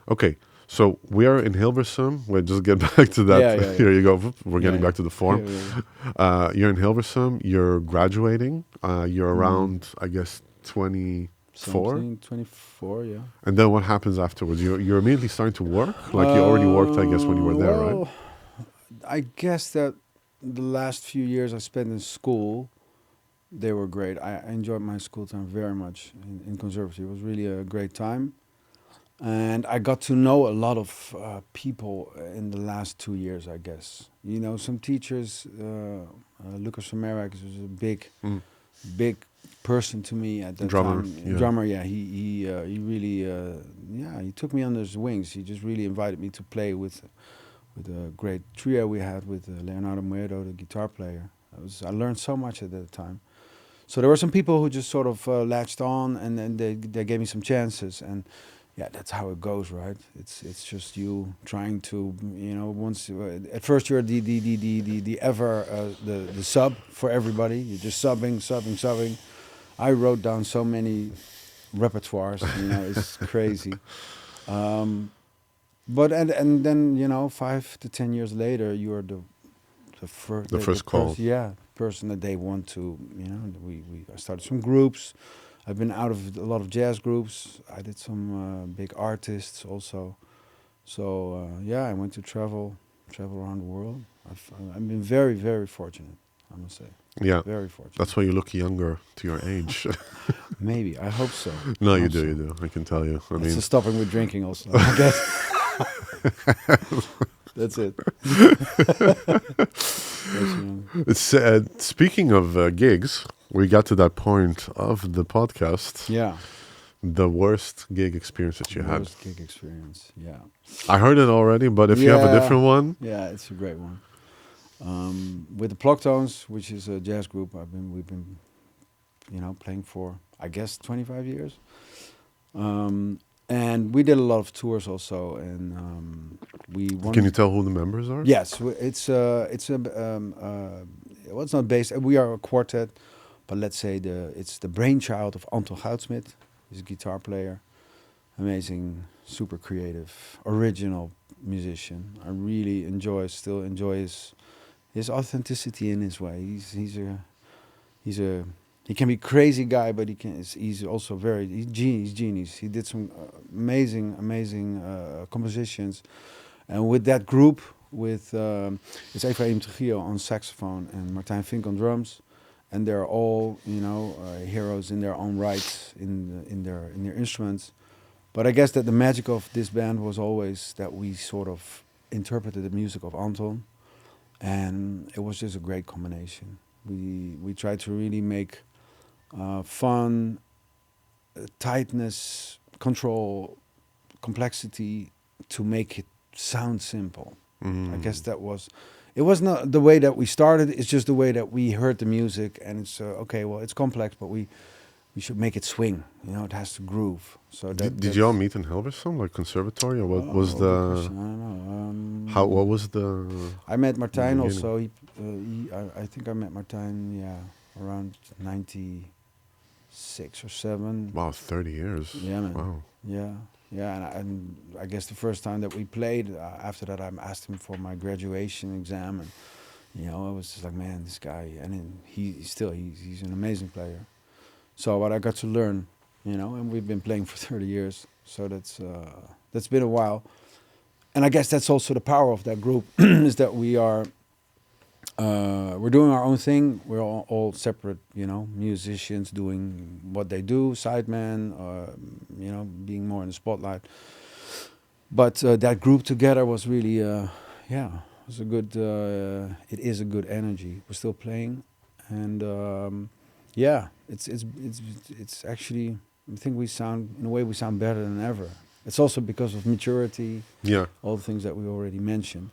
okay, so we are in Hilversum. We'll just get back to that. Yeah, yeah, yeah. Here you go. We're getting Yeah, back to the form. Yeah. You're in Hilversum. You're graduating. You're around, I guess, 24. Something, 24, yeah. And then what happens afterwards? You're immediately starting to work. Like you already worked, I guess, when you were there, right? Well, I guess that the last few years I spent in school, they were great. I enjoyed my school time very much in conservatory. It was really a great time. And I got to know a lot of people in the last 2 years, I guess. You know, some teachers, Lucas van Merwijk was a big person to me at that Drummer, time. yeah. Drummer, yeah. He really, he took me under his wings. He just really invited me to play with a great trio we had with Leonardo Muedo, the guitar player. I learned so much at that time. So there were some people who just sort of latched on, and then they gave me some chances, and yeah, that's how it goes, right? It's just you trying to, you know, once at first you're the sub for everybody. You're just subbing. I wrote down so many repertoires, you know, it's crazy. But and then, you know, 5 to 10 years later, you're the first call. Person that they want to, you know. I started some groups. I've been out of a lot of jazz groups. I did some big artists also. So I went to travel around the world. I've been very, very fortunate, I must say. Yeah. Very fortunate. That's why you look younger to your age. Maybe. I hope so. No, you Hope do. so. You do. I can tell you. I It's mean, a stopping with drinking also, I guess. That's it. it's speaking of gigs, we got to that point of the podcast. Yeah. The worst gig experience that you had. Worst gig experience. Yeah. I heard it already, but if you have a Yeah. different one, Yeah, it's a great one. With the Ploktones, which is a jazz group, we've been, you know, playing for, I guess, 25 years. And we did a lot of tours also, and we won. Can you tell who the members are? Yes, it's well, it's not based. We are a quartet, but let's say it's the brainchild of Anton Goudsmit. He's a guitar player, amazing, super creative, original musician. I really still enjoy his authenticity in his way. He can be a crazy guy, but he's also he's genius. He did some amazing compositions, and with that group, with it's Efraim Trujillo on saxophone and Martijn Vink on drums, and they're all heroes in their own rights in their instruments. But I guess that the magic of this band was always that we sort of interpreted the music of Anton, and it was just a great combination. We tried to really make fun, tightness, control, complexity to make it sound simple. I guess it was not the way that we started, it's just the way that we heard the music, and it's okay, well, it's complex, but we should make it swing, it has to groove. So did you all meet in Hilversum, like conservatory, or what was the? I don't know. What was the? I met Martijn also. I think I met Martijn, around 96 or 7. Wow, 30 years. Yeah, man. Wow. Yeah, and I guess the first time that we played, after that I asked him for my graduation exam, and I was just like, man, this guy, and then he's an amazing player. So what I got to learn, and we've been playing for 30 years, so that's been a while. And I guess that's also the power of that group is that we're doing our own thing. We're all separate, musicians doing what they do, sidemen, being more in the spotlight. But that group together was really, it was a good. It is a good energy. We're still playing, and it's actually. I think we sound better than ever. It's also because of maturity. Yeah. All the things that we already mentioned.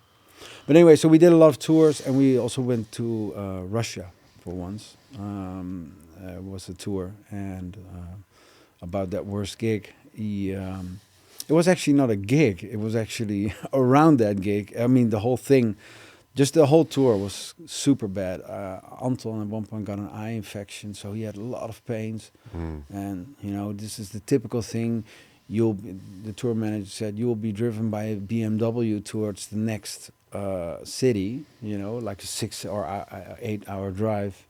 But anyway, so we did a lot of tours, and we also went to Russia for once. It was a tour, and about that worst gig, it was actually not a gig. It was actually around that gig. I mean, the whole thing, just the whole tour was super bad. Anton at one point got an eye infection, so he had a lot of pains. And, this is the typical thing. The tour manager said, you'll be driven by a BMW towards the next city, like a 6 or 8 hour drive.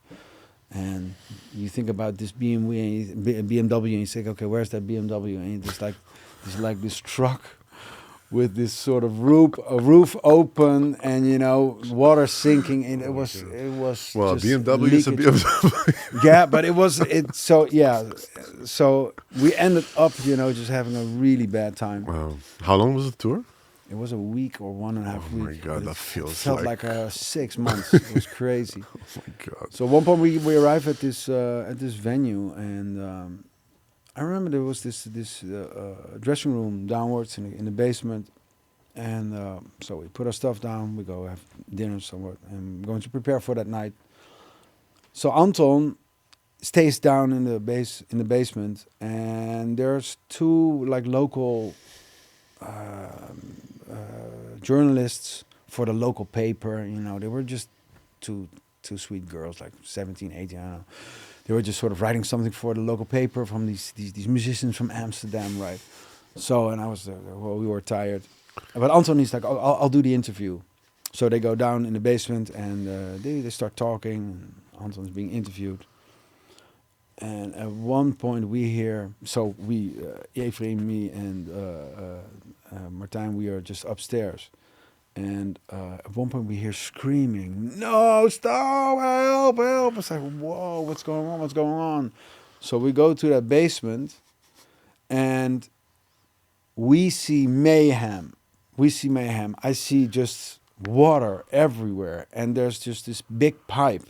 And you think about this BMW and you say, okay, where's that BMW? And it's like this truck with this sort of roof open and water sinking, and it was well, just BMW is a BMW. Yeah, but so we ended up just having a really bad time. Wow. How long was the tour? It was a week or 1.5 weeks. Oh my God, that felt like 6 months. It was crazy. Oh my God. So at one point we arrived at this venue, and I remember there was this dressing room downwards in the basement, and so we put our stuff down. We go have dinner somewhere, and we're going to prepare for that night. So Anton stays down in the basement, and there's 2 local journalists for the local paper. They were just two sweet girls, like 17, 18. I don't know. They were just sort of writing something for the local paper from these musicians from Amsterdam, right? So, and I was, we were tired. But Anton is like, I'll do the interview. So they go down in the basement, and they start talking. And Anton's being interviewed. And at one point we hear, so Efraim, me, and Martijn, we are just upstairs. And at one point we hear screaming, no, stop, help. It's like, whoa, what's going on? So we go to that basement, and we see mayhem. I see just water everywhere, and there's just this big pipe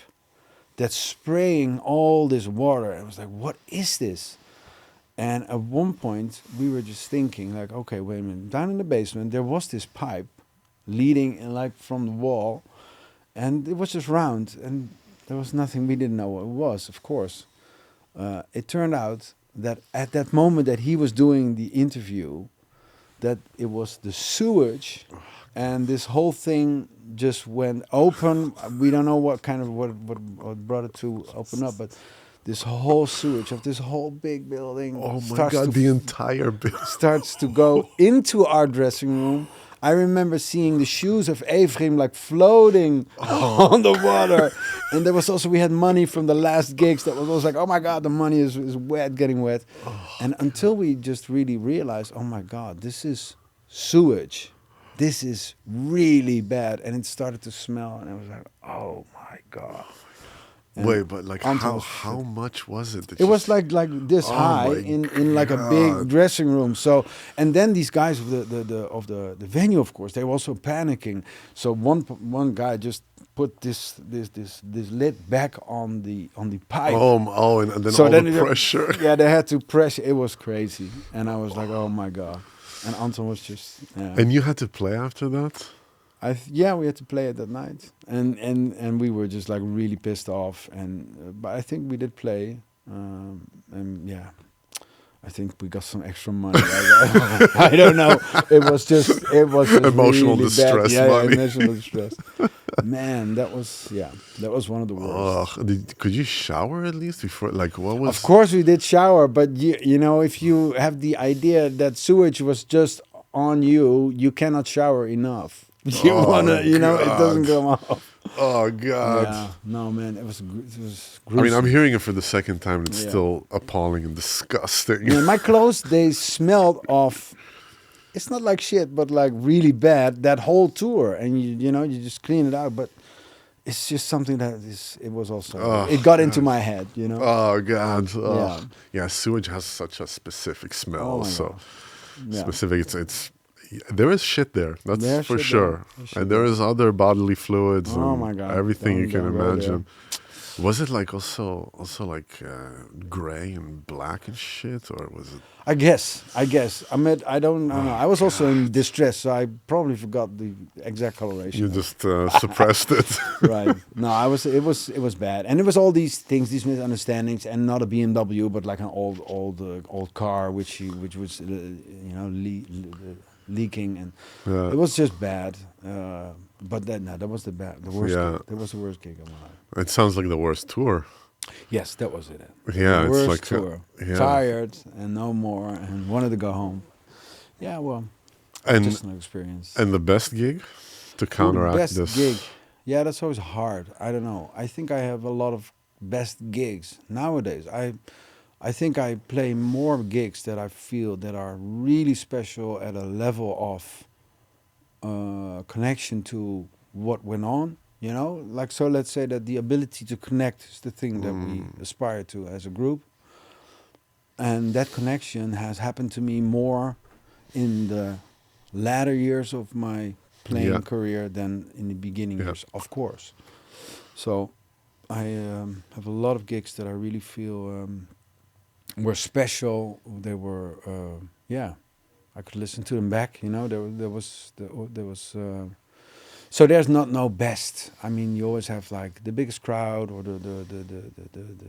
that's spraying all this water. And I was like, what is this? And at one point we were just thinking, like, okay, wait a minute. Down in the basement there was this pipe leading from the wall, and it was just round, and there was nothing. We didn't know what it was, of course. It turned out that at that moment that he was doing the interview, that it was the sewage, and this whole thing just went open. We don't know what brought it to open up, but this whole sewage of this whole big building Oh my God, the entire building starts to go into our dressing room. I remember seeing the shoes of Avishai like floating on the water. And there was also, we had money from the last gigs that was also like, oh my God, the money is wet, getting wet. And until we just really realized, oh my God, this is sewage. This is really bad. And it started to smell, and I was like, oh my God. And wait, but like how much was it? It was like this high in like a big dressing room. So, and then these guys of the venue, of course, they were also panicking. So one guy just put this lid back on the pipe. And then so all then the pressure. Yeah, they had to press. It was crazy, and I was like, oh my God. And Anton was just. Yeah. And you had to play after that? We had to play it that night, and we were just like really pissed off. And but I think we did play, and yeah, I think we got some extra money. I don't know. It was just emotional really distress. Bad. Yeah, emotional distress. Man, that was one of the worst. Could you shower at least before? Like, what was? Of course, we did shower, but you know, if you have the idea that sewage was just on you, you cannot shower enough. You wanna, you know, it doesn't come off. Oh God! Yeah, no, man, it was gruesome. I mean, I'm hearing it for the second time, and it's still appalling and disgusting. Yeah, my clothes, they smelled of. It's not like shit, but like really bad. That whole tour, and you know, you just clean it out, but it's just something that is. It was also. It got into my head, you know. Oh God! Yeah, sewage has such a specific smell. Specific. It's. There is shit there, that's for sure. And there is other bodily fluids and my God. Everything you can imagine. Was it like also like gray and black and shit, or was it? I guess. I mean, I don't know. I was also in distress, so I probably forgot the exact coloration. You just suppressed it. Right. No, it was bad, and it was all these things, these misunderstandings, and not a BMW, but like an old car, which was leaking, and it was just bad. But that was the worst. Yeah. That was the worst gig of my life. It sounds like the worst tour. Yes, that was it. Yeah, the it's worst like tour. Tired and no more, and wanted to go home. Yeah, well, just an experience. And the best gig to counteract this. Gig. Yeah, that's always hard. I don't know. I think I have a lot of best gigs nowadays. I think I play more gigs that I feel that are really special at a level of connection to what went on, you know? Like, so let's say that the ability to connect is the thing that we aspire to as a group. And that connection has happened to me more in the latter years of my playing career than in the beginning years, of course. So I have a lot of gigs that I really feel were special. They were, I could listen to them back. You know, there was. So there's no best. I mean, you always have like the biggest crowd or the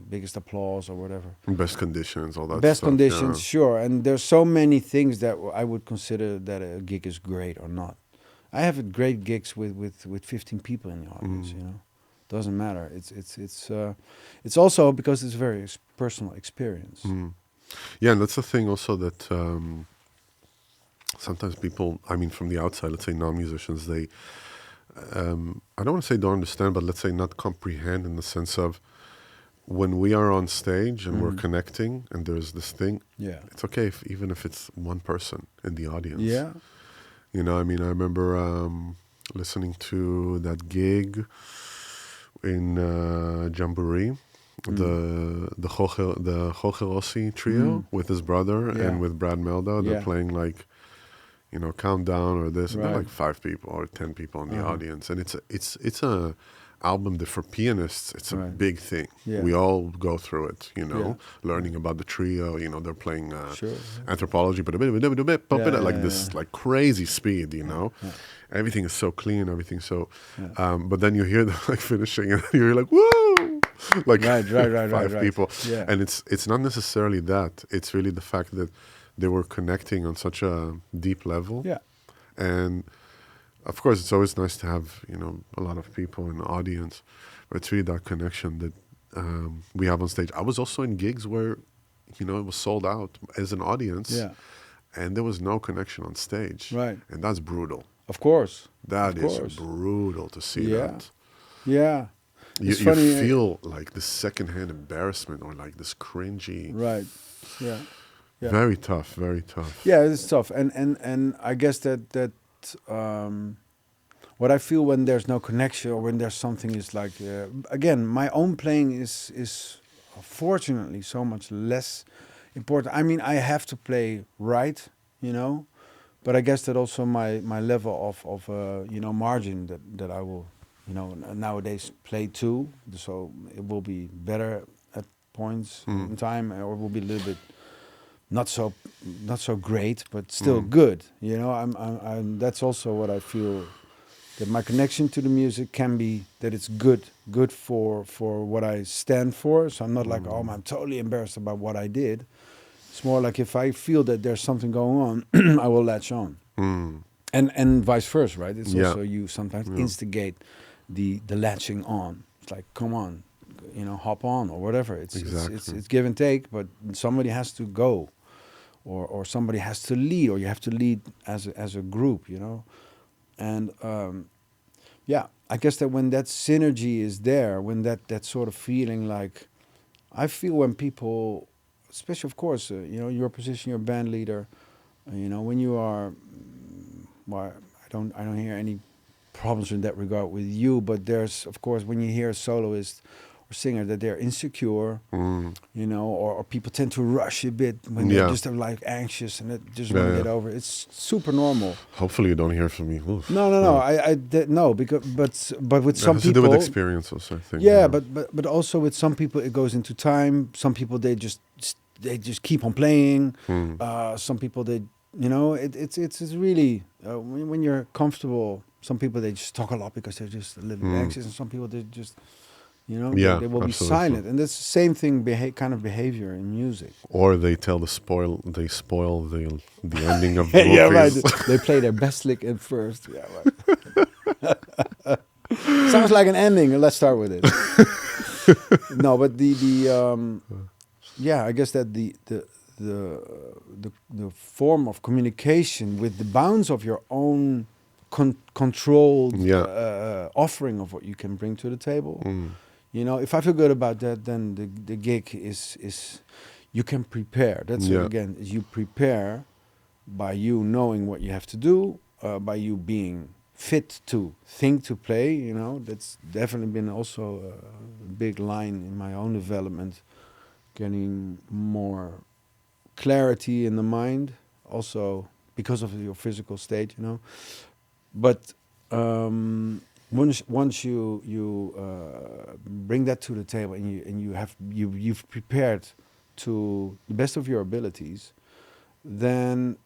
biggest applause or whatever. Best conditions, all that. Best stuff, conditions, sure. And there's so many things that I would consider that a gig is great or not. I have great gigs with 15 people in the audience. You know, doesn't matter. It's also because it's a very personal experience. Yeah, and that's the thing also that sometimes people, I mean, from the outside, let's say non-musicians, they, I don't want to say don't understand, but let's say not comprehend in the sense of when we are on stage and we're connecting and there's this thing, it's okay even if it's one person in the audience. Yeah. You know, I mean, I remember listening to that gig in Jamboree, the Jorge Rossi trio with his brother and with Brad Meldo. They're playing like, you know, Countdown or this, and they're like 5 people or 10 people in the audience, and it's a album that for pianists it's a big thing. We all go through it, you know, learning about the trio. You know, they're playing Anthropology, but a bit like this like crazy speed. You know, everything is so clean, everything so. But then you hear them like finishing, and you're like, whoa! like right, five right. people. Yeah. And it's not necessarily that. It's really the fact that they were connecting on such a deep level. Yeah. And of course, it's always nice to have, a lot of people in the audience. But it's really that connection that we have on stage. I was also in gigs where, it was sold out as an audience. Yeah. And there was no connection on stage. Right. And that's brutal. Of course. That Of is course. brutal to see Yeah. that. Yeah. You It's funny, feel like this secondhand embarrassment or like this cringy. Right. Yeah. Yeah. Very tough, very tough. Yeah, it's tough, and I guess that what I feel when there's no connection or when there's something is like again, my own playing is fortunately so much less important. I mean, I have to play right, but I guess that also my level of margin that I will nowadays play to, so it will be better at points in time, or it will be a little bit not so great, but still good. I'm that's also what I feel, that my connection to the music can be that it's good for what I stand for. So I'm not like, oh, I'm totally embarrassed about what I did. It's more like if I feel that there's something going on, I will latch on, and vice versa, right? It's also you sometimes instigate the latching on. It's like, come on, hop on or whatever. It's give and take, but somebody has to go. Or somebody has to lead, or you have to lead as a group, and I guess that when that synergy is there, when that sort of feeling, like I feel when people, especially of course, your position, your band leader, when you are, well, I don't hear any problems in that regard with you, but there's of course when you hear a soloist or singer that they're insecure, or people tend to rush a bit when they're just like anxious and just want to get over it. It's super normal. Hopefully you don't hear from me. Oof. No. No, because but with some it has people, to do with experience also, I think. Yeah, but also with some people it goes into time. Some people they just keep on playing. Some people it's really when you're comfortable. Some people they just talk a lot because they're just a little bit anxious, and some people they just. They will be silent, and that's the same thing. Kind of behavior in music. Or they spoil the ending of the movies. Yeah, right. They play their best lick at first. Yeah, right. Sounds like an ending. Let's start with it. No, but I guess that the form of communication with the bounds of your own controlled offering of what you can bring to the table. If I feel good about that, then the gig is you can prepare. That's it again. Is you prepare by you knowing what you have to do, by you being fit to think to play. That's definitely been also a big line in my own development, getting more clarity in the mind, also because of your physical state. But once you bring that to the table and you've prepared to the best of your abilities, then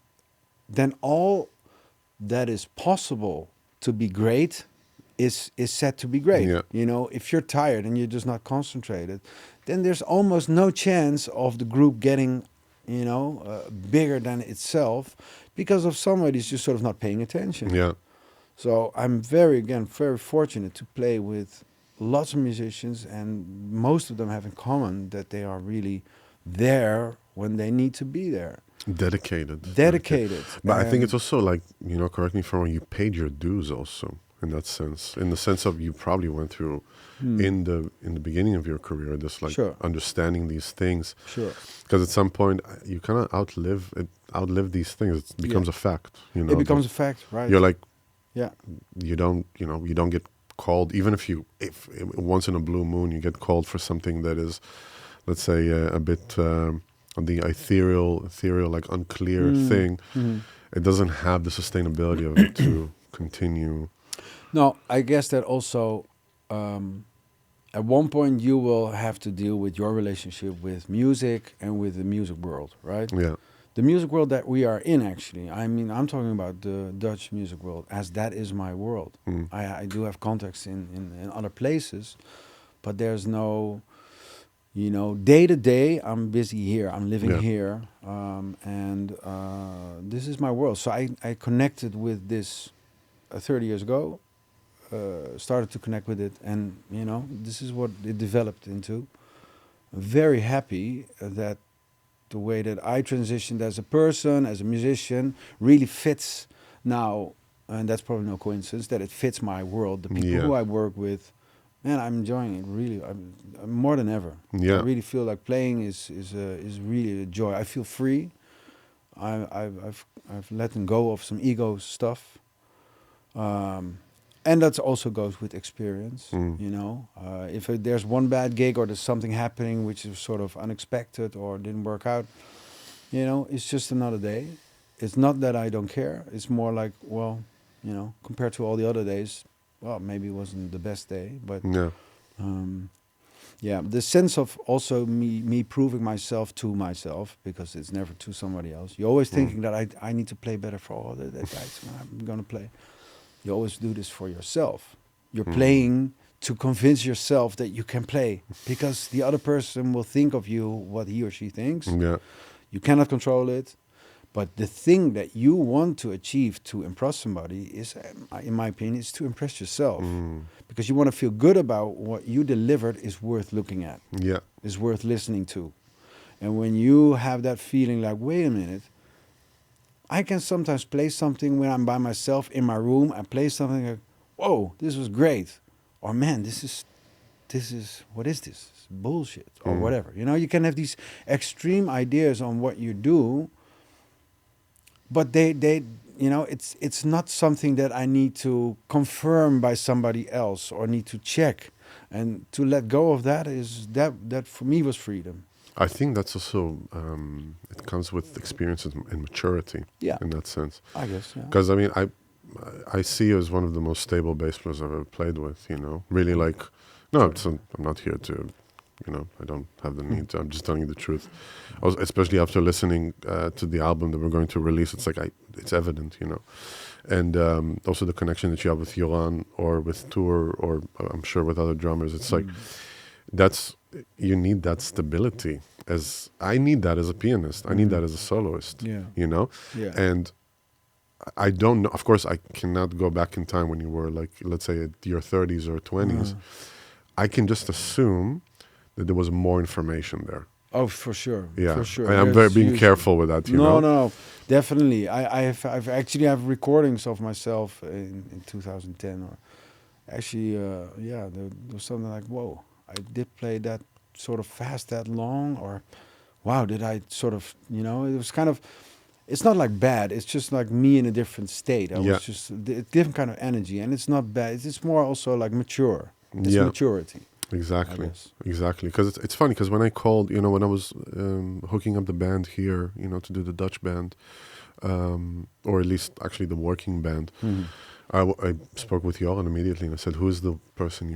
all that is possible to be great is set to be great. If you're tired and you're just not concentrated, then there's almost no chance of the group getting bigger than itself, because of somebody's just sort of not paying attention. So I'm very fortunate to play with lots of musicians, and most of them have in common that they are really there when they need to be there. Dedicated. But I think it's also like, correct me if I'm wrong, you paid your dues also in that sense. In the sense of you probably went through in the beginning of your career this understanding these things. Sure. Because at some point you kind of outlive these things. It becomes a fact. It becomes a fact, right? You're like, yeah. You don't get called, even if once in a blue moon you get called for something that is, let's say, a bit on the ethereal, like unclear thing. It doesn't have the sustainability of it to continue. No, I guess that also at one point you will have to deal with your relationship with music and with the music world, right? Yeah. The music world that we are in, actually. I mean, I'm talking about the Dutch music world, as that is my world. I do have contacts in other places, but there's no, day to day. I'm busy here. I'm living here, and this is my world. So I connected with this 30 years ago. Started to connect with it, and this is what it developed into. Very happy that the way that I transitioned as a person, as a musician, really fits now, and that's probably no coincidence that it fits my world. The people who I work with, man, I'm enjoying it really. I'm more than ever. Yeah. I really feel like playing is really a joy. I feel free. I've let go of some ego stuff. And that also goes with experience, If there's one bad gig or there's something happening which is sort of unexpected or didn't work out, it's just another day. It's not that I don't care. It's more like, well, compared to all the other days, well, maybe it wasn't the best day, but the sense of also me proving myself to myself, because it's never to somebody else. You're always thinking that I need to play better for all the guys I'm going to play. You always do this for yourself. You're playing to convince yourself that you can play, because the other person will think of you what he or she thinks. Yeah. You cannot control it. But the thing that you want to achieve to impress somebody is, in my opinion, is to impress yourself. Because you want to feel good about what you delivered is worth looking at. Yeah. Is worth listening to. And when you have that feeling like, wait a minute, I can sometimes play something when I'm by myself in my room. I play something like, whoa, this was great. Or man, this is, what is this? It's bullshit or whatever. You can have these extreme ideas on what you do, but it's not something that I need to confirm by somebody else or need to check. And to let go of that that for me was freedom. I think that's also, it comes with experience and maturity in that sense. I guess, yeah. Because, I see you as one of the most stable bass players I've ever played with, Really I'm not here to, I don't have the need to, I'm just telling you the truth. Especially after listening to the album that we're going to release, it's like, it's evident, And also the connection that you have with Jeroen or with Tour or I'm sure with other drummers, it's like, you need that stability. As I need that as a pianist, I need that as a soloist. Yeah. And I don't know. Of course, I cannot go back in time when you were like, let's say, at your 30s or 20s. I can just assume that there was more information there. Oh, for sure. Yeah, for sure. And I'm very being careful with that. No, definitely. I've actually have recordings of myself in 2010 or actually, there was something like, whoa. I did play that sort of fast, that long, or wow, did I sort of, it was kind of, it's not like bad, it's just like me in a different state. I was just a different kind of energy, and it's not bad, it's more also like mature. It's maturity. Exactly. Because it's funny, because when I called, when I was hooking up the band here, to do the Dutch band, or at least actually the working band, I spoke with Joao immediately and I said, who's the person you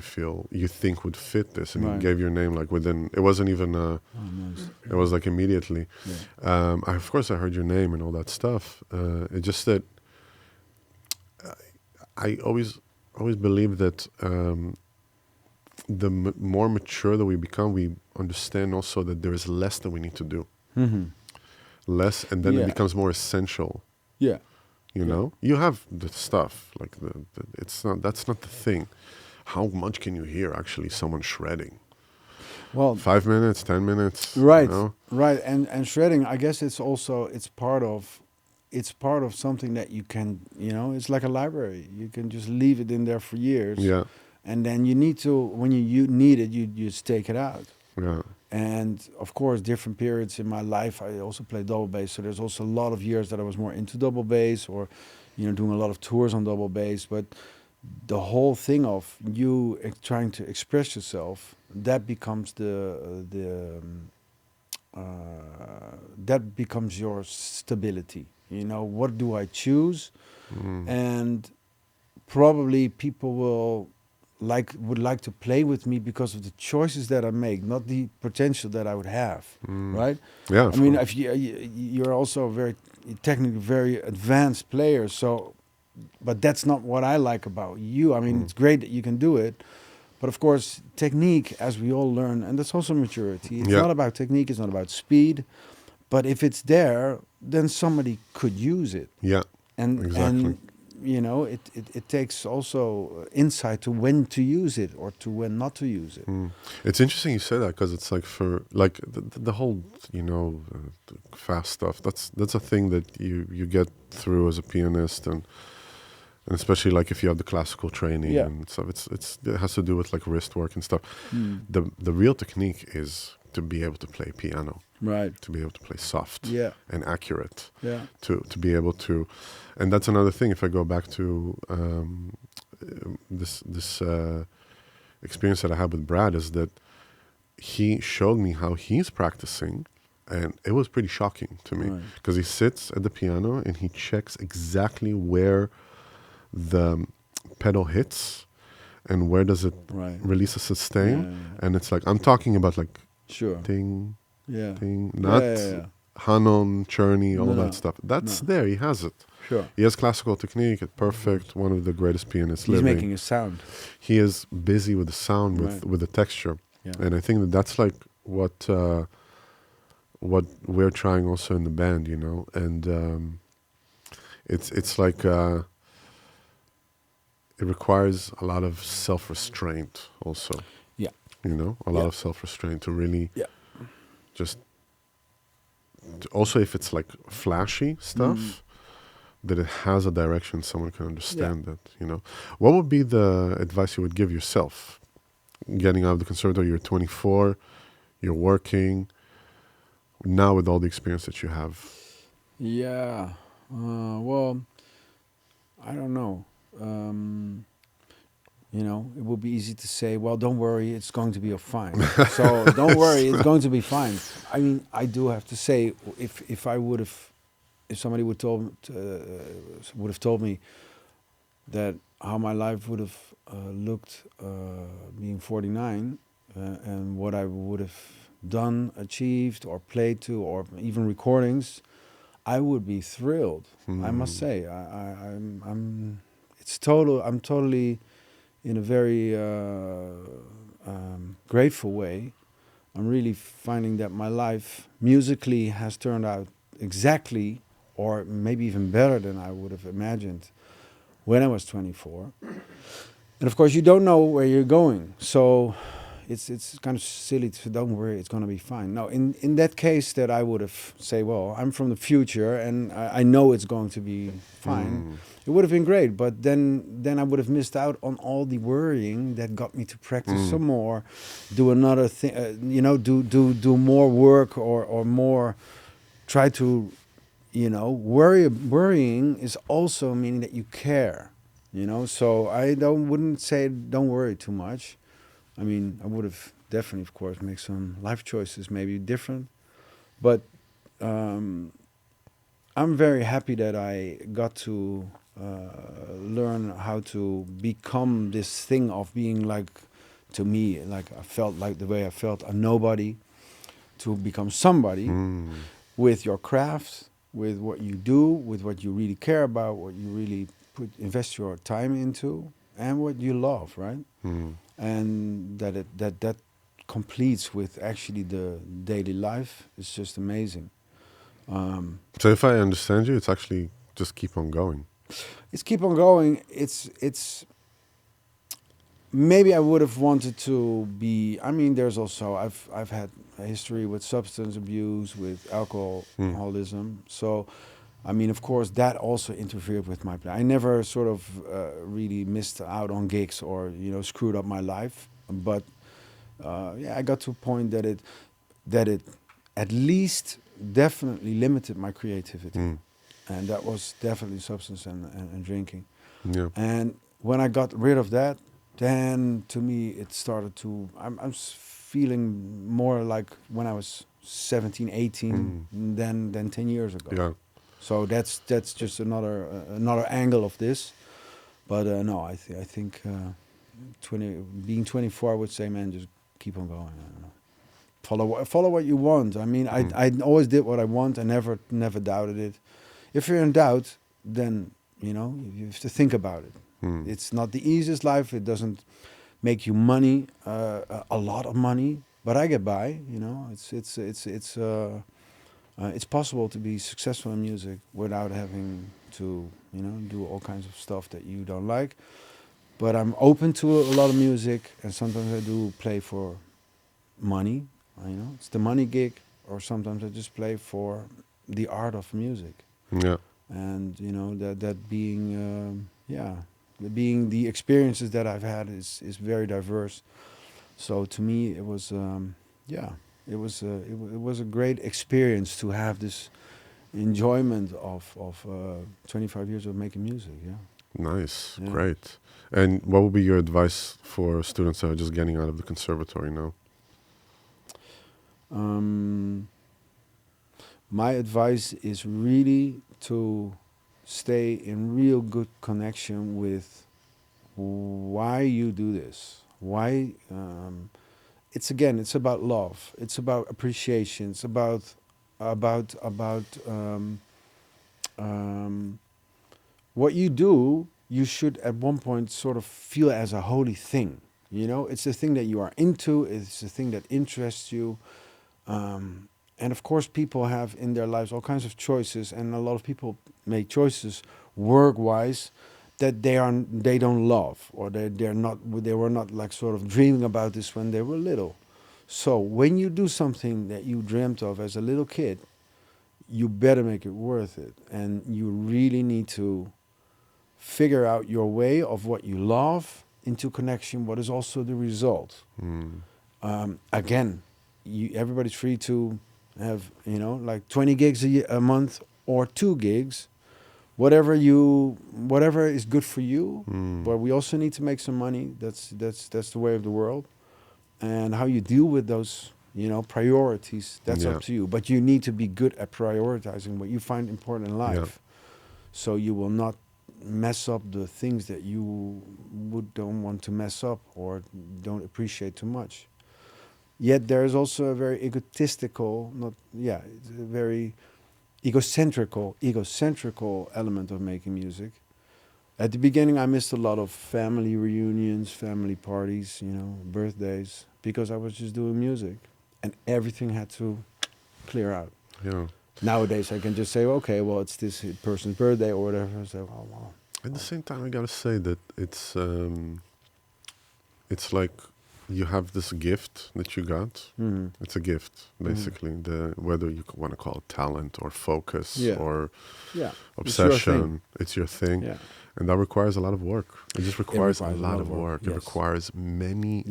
think would fit this? And he gave your name like within, it wasn't even, nice. It was like immediately. Yeah. Of course I heard your name and all that stuff. It just that I always believe that the more mature that we become, we understand also that there is less that we need to do. Less, and then it becomes more essential. Yeah. You have the stuff like that's not the thing. How much can you hear actually someone shredding? Well, 5 minutes, 10 minutes, right? Right, and shredding. I guess it's part of something that you can, it's like a library. You can just leave it in there for years. Yeah, and then you need to, when you need it, you just take it out. Yeah. And of course, different periods in my life, I also play double bass. So there's also a lot of years that I was more into double bass, or, doing a lot of tours on double bass. But the whole thing of you trying to express yourself, that becomes that becomes your stability. What do I choose? And probably people would like to play with me because of the choices that I make, not the potential that I would have, right? Yeah, I mean, if you're also a very technically very advanced player, so, but that's not what I like about you. I mean, it's great that you can do it, But of course, technique, as we all learn, and that's also maturity. It's Yeah. not about technique. It's not about speed. But if it's there, then somebody could use it. Yeah. And Exactly. you know, it takes also insight to when to use it or to when not to use it. It's interesting you say that, because it's like for like the whole the fast stuff. That's a thing that you get through as a pianist, and especially like if you have the classical training Yeah. and stuff. It has to do with like wrist work and stuff. The real technique is to be able to play piano, Right. to be able to play soft Yeah. and accurate, Yeah. to be able to, and that's another thing. If I go back to this experience that I had with Brad, is that he showed me how he's practicing, and it was pretty shocking to me, Right. because he sits at the piano and he checks exactly where the pedal hits and where does it Right. release a sustain. Yeah. And it's like, I'm talking about like Sure. ting, Yeah. ting, not Yeah. Hanon, Czerny, all No, that stuff. That's no. there. He has it. Sure. He has classical technique. It's perfect. One of the greatest pianists He's living. making a sound. He is busy with the sound, Right. with the texture. Yeah. And I think that that's like what we're trying also in the band, and it's like it requires a lot of self-restraint also. Yeah. A lot Yeah. of self-restraint to really Yeah. just also, if it's like flashy stuff, that it has a direction, someone can understand it. What would be the advice you would give yourself getting out of the conservatory? You're 24, you're working now with all the experience that you have. Yeah. Well, I don't know. It would be easy to say, well, don't worry, it's going to be fine. So don't worry, it's going to be fine. I mean, I do have to say, if somebody would have told me that how my life would have looked being 49 and what I would have done, achieved, or played to, or even recordings, I would be thrilled. I must say, I'm totally in a very grateful way. I'm really finding that my life musically has turned out exactly, or maybe even better than I would have imagined when I was 24. And of course, you don't know where you're going, so it's kind of silly to say, don't worry, it's going to be fine. No, in that case, that I would have say, well, I'm from the future and I know it's going to be fine. It would have been great, but then I would have missed out on all the worrying that got me to practice some more, do another thing, do more work or more, try to, worrying is also meaning that you care, So I wouldn't say don't worry too much. I mean, I would have definitely, of course, make some life choices maybe different, but I'm very happy that I got to learn how to become this thing of being like, to me, like I felt like the way I felt, a nobody, to become somebody with your craft, with what you do, with what you really care about, what you really invest your time into, and what you love, right? And that completes with actually the daily life. It's just amazing. So if I understand you, it's actually just keep on going. It's keep on going. It's maybe I would have wanted to be. I mean, there's also I've had a history with substance abuse, with alcoholism. So, I mean, of course, that also interfered with my play. I never sort of really missed out on gigs or screwed up my life. But I got to a point that it at least definitely limited my creativity. And that was definitely substance and drinking. Yeah. And when I got rid of that, then to me it started to, I'm feeling more like when I was 17, 18 than 10 years ago. Yeah. So that's just another angle of this. But no, I think 24, I would say, man, just keep on going. I don't know. Follow what you want. I mean, I always did what I want. I never doubted it. If you're in doubt, then you have to think about it. It's not the easiest life. It doesn't make you money, a lot of money, but I get by. You know, it's possible to be successful in music without having to, you know, do all kinds of stuff that you don't like. But I'm open to a lot of music, and sometimes I do play for money. You know, it's the money gig, or sometimes I just play for the art of music. Yeah. And you know that being being the experiences that I've had is very diverse. So to me, it was it was a great experience to have this enjoyment of 25 years of making music. Yeah. Nice. Yeah. Great. And what would be your advice for students that are just getting out of the conservatory now? My advice is really to stay in real good connection with why you do this. Why? It's about love. It's about appreciation. It's about what you do. You should at one point sort of feel as a holy thing. You know, it's the thing that you are into. It's the thing that interests you. And of course, people have in their lives all kinds of choices, and a lot of people make choices work-wise that they don't love, or they were not like sort of dreaming about this when they were little. So when you do something that you dreamt of as a little kid, you better make it worth it, and you really need to figure out your way of what you love into connection. What is also the result? Again, everybody's free to have, you know, like 20 gigs a month or 2 gigs, whatever is good for you. But we also need to make some money. That's the way of the world. And how you deal with those, you know, priorities, that's up to you. But you need to be good at prioritizing what you find important in life, so you will not mess up the things that you don't want to mess up or don't appreciate too much. Yet there is also a very egotistical, it's a very egocentrical element of making music. At the beginning, I missed a lot of family reunions, family parties, you know, birthdays, because I was just doing music, and everything had to clear out. Yeah. Nowadays, I can just say, okay, well, it's this person's birthday or whatever. So, oh, wow. At the same time, I gotta say that it's like you have this gift that you got. It's a gift, basically. Whether you want to call it talent or focus or obsession, it's your thing. Yeah. And that requires a lot of work. It just requires a lot of work. Yes. It requires many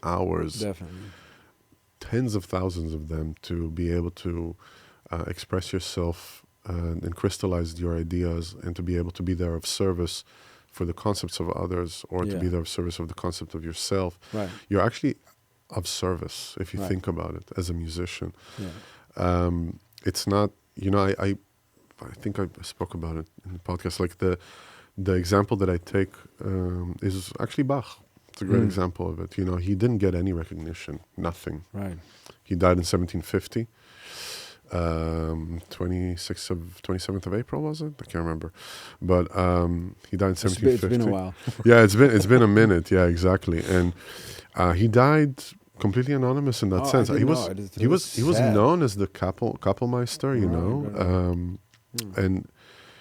hours. Definitely. Tens of thousands of them to be able to express yourself and crystallize your ideas, and to be able to be there of service for the concepts of others, or to be there of service of the concept of yourself. Right. You're actually of service if you think about it as a musician. Yeah. It's not, you know, I think I spoke about it in the podcast. Like the example that I take is actually Bach. It's a great example of it. You know, he didn't get any recognition, nothing. Right. He died in 1750. 27th of April, was it? I can't remember. But he died in 1750. It's been a while. Yeah, it's been a minute. Yeah, exactly. And he died completely anonymous in that sense. He was known as the Kapellmeister, you know. And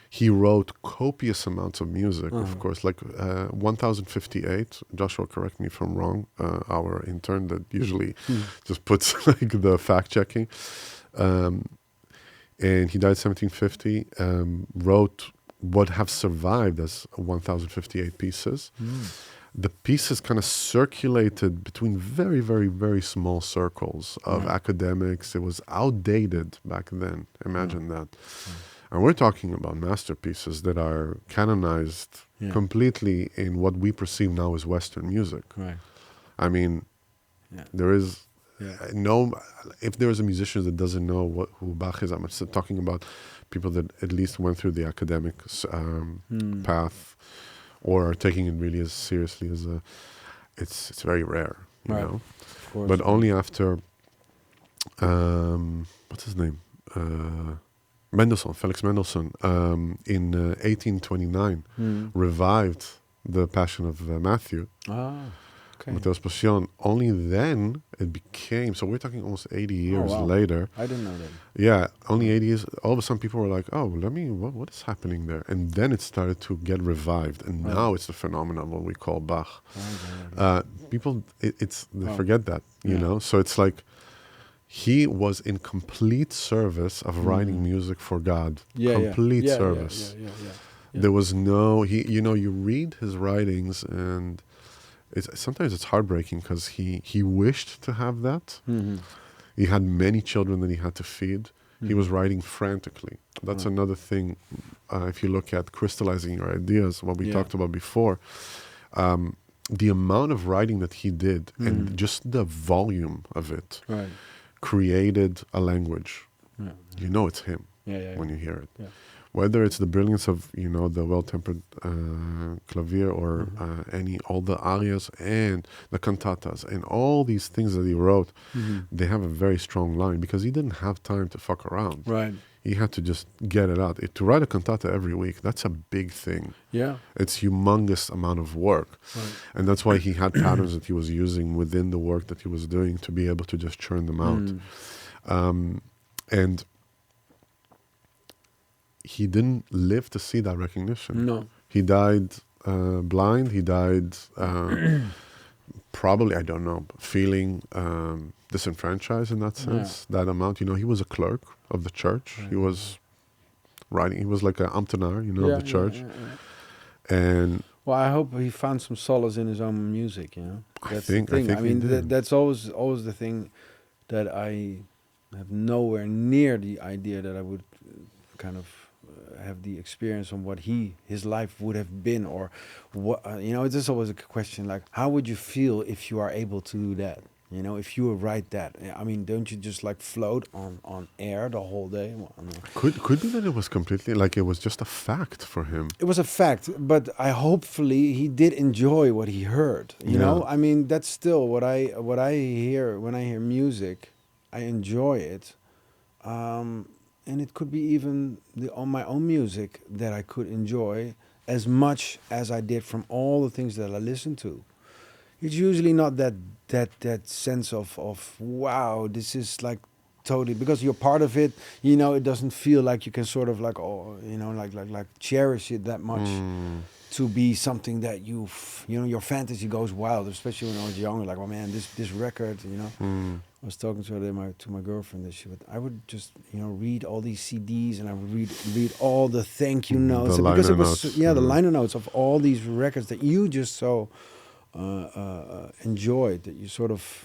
he wrote copious amounts of music, of course, like 1058. Joshua, correct me if I'm wrong, our intern that usually just puts like the fact checking. And he died 1750, wrote what have survived as 1058 pieces. The pieces kind of circulated between very, very, very small circles of academics. It was outdated back then. Imagine that. And we're talking about masterpieces that are canonized completely in what we perceive now as Western music. Right. I mean, there is no, if there is a musician that doesn't know who Bach is, I'm still talking about people that at least went through the academic path, or are taking it really as seriously as it's very rare, you know. Of course. But only after, what's his name? Felix Mendelssohn, in 1829, revived the Passion of Matthew, Okay. Matthäus Passion, only then it became, so we're talking almost 80 years wow. later. I didn't know that. Yeah, only 80 years, all of a sudden people were like, oh, what is happening there? And then it started to get revived. And now it's the phenomenon, what we call Bach. People, they forget that, you know? So it's like, he was in complete service of writing music for God. Complete service. There was no, you read his writings and sometimes it's heartbreaking because he wished to have that. He had many children that he had to feed. He was writing frantically. That's another thing. If you look at crystallizing your ideas, what we talked about before, the amount of writing that he did and just the volume of it created a language. You know it's him when you hear it. Whether it's the brilliance of, the well-tempered clavier or all the arias and the cantatas and all these things that he wrote, they have a very strong line because he didn't have time to fuck around. Right. He had to just get it out. To write a cantata every week, that's a big thing. Yeah. It's humongous amount of work. Right. And that's why he had patterns that he was using within the work that he was doing to be able to just churn them out. And he didn't live to see that recognition. No. He died blind. He died probably, I don't know, feeling disenfranchised in that sense, that amount. He was a clerk of the church. He was writing. He was like an ambtenaar, of the church. And well, I hope he found some solace in his own music, That's the thing. I mean, that's always the thing that I have nowhere near the idea that I would kind of have the experience on what his life would have been, or what it's just always a question like, how would you feel if you are able to do that? If you write that, I mean, don't you just like float on air the whole day? Well, I mean, could be that it was completely like it was just a fact for him. It was a fact, but hopefully he did enjoy what he heard. You know, I mean, that's still what I hear when I hear music. I enjoy it. And it could be even on my own music that I could enjoy as much as I did from all the things that I listen to. It's usually not that sense of wow, this is like totally, because you're part of it. It doesn't feel like you can sort of like like cherish it that much to be something that your fantasy goes wild. Especially when I was younger, like, oh man, this record, I was talking to my girlfriend that I would just read all these CDs and I would read all the thank you notes, because it was the liner notes of all these records that you just so enjoyed, that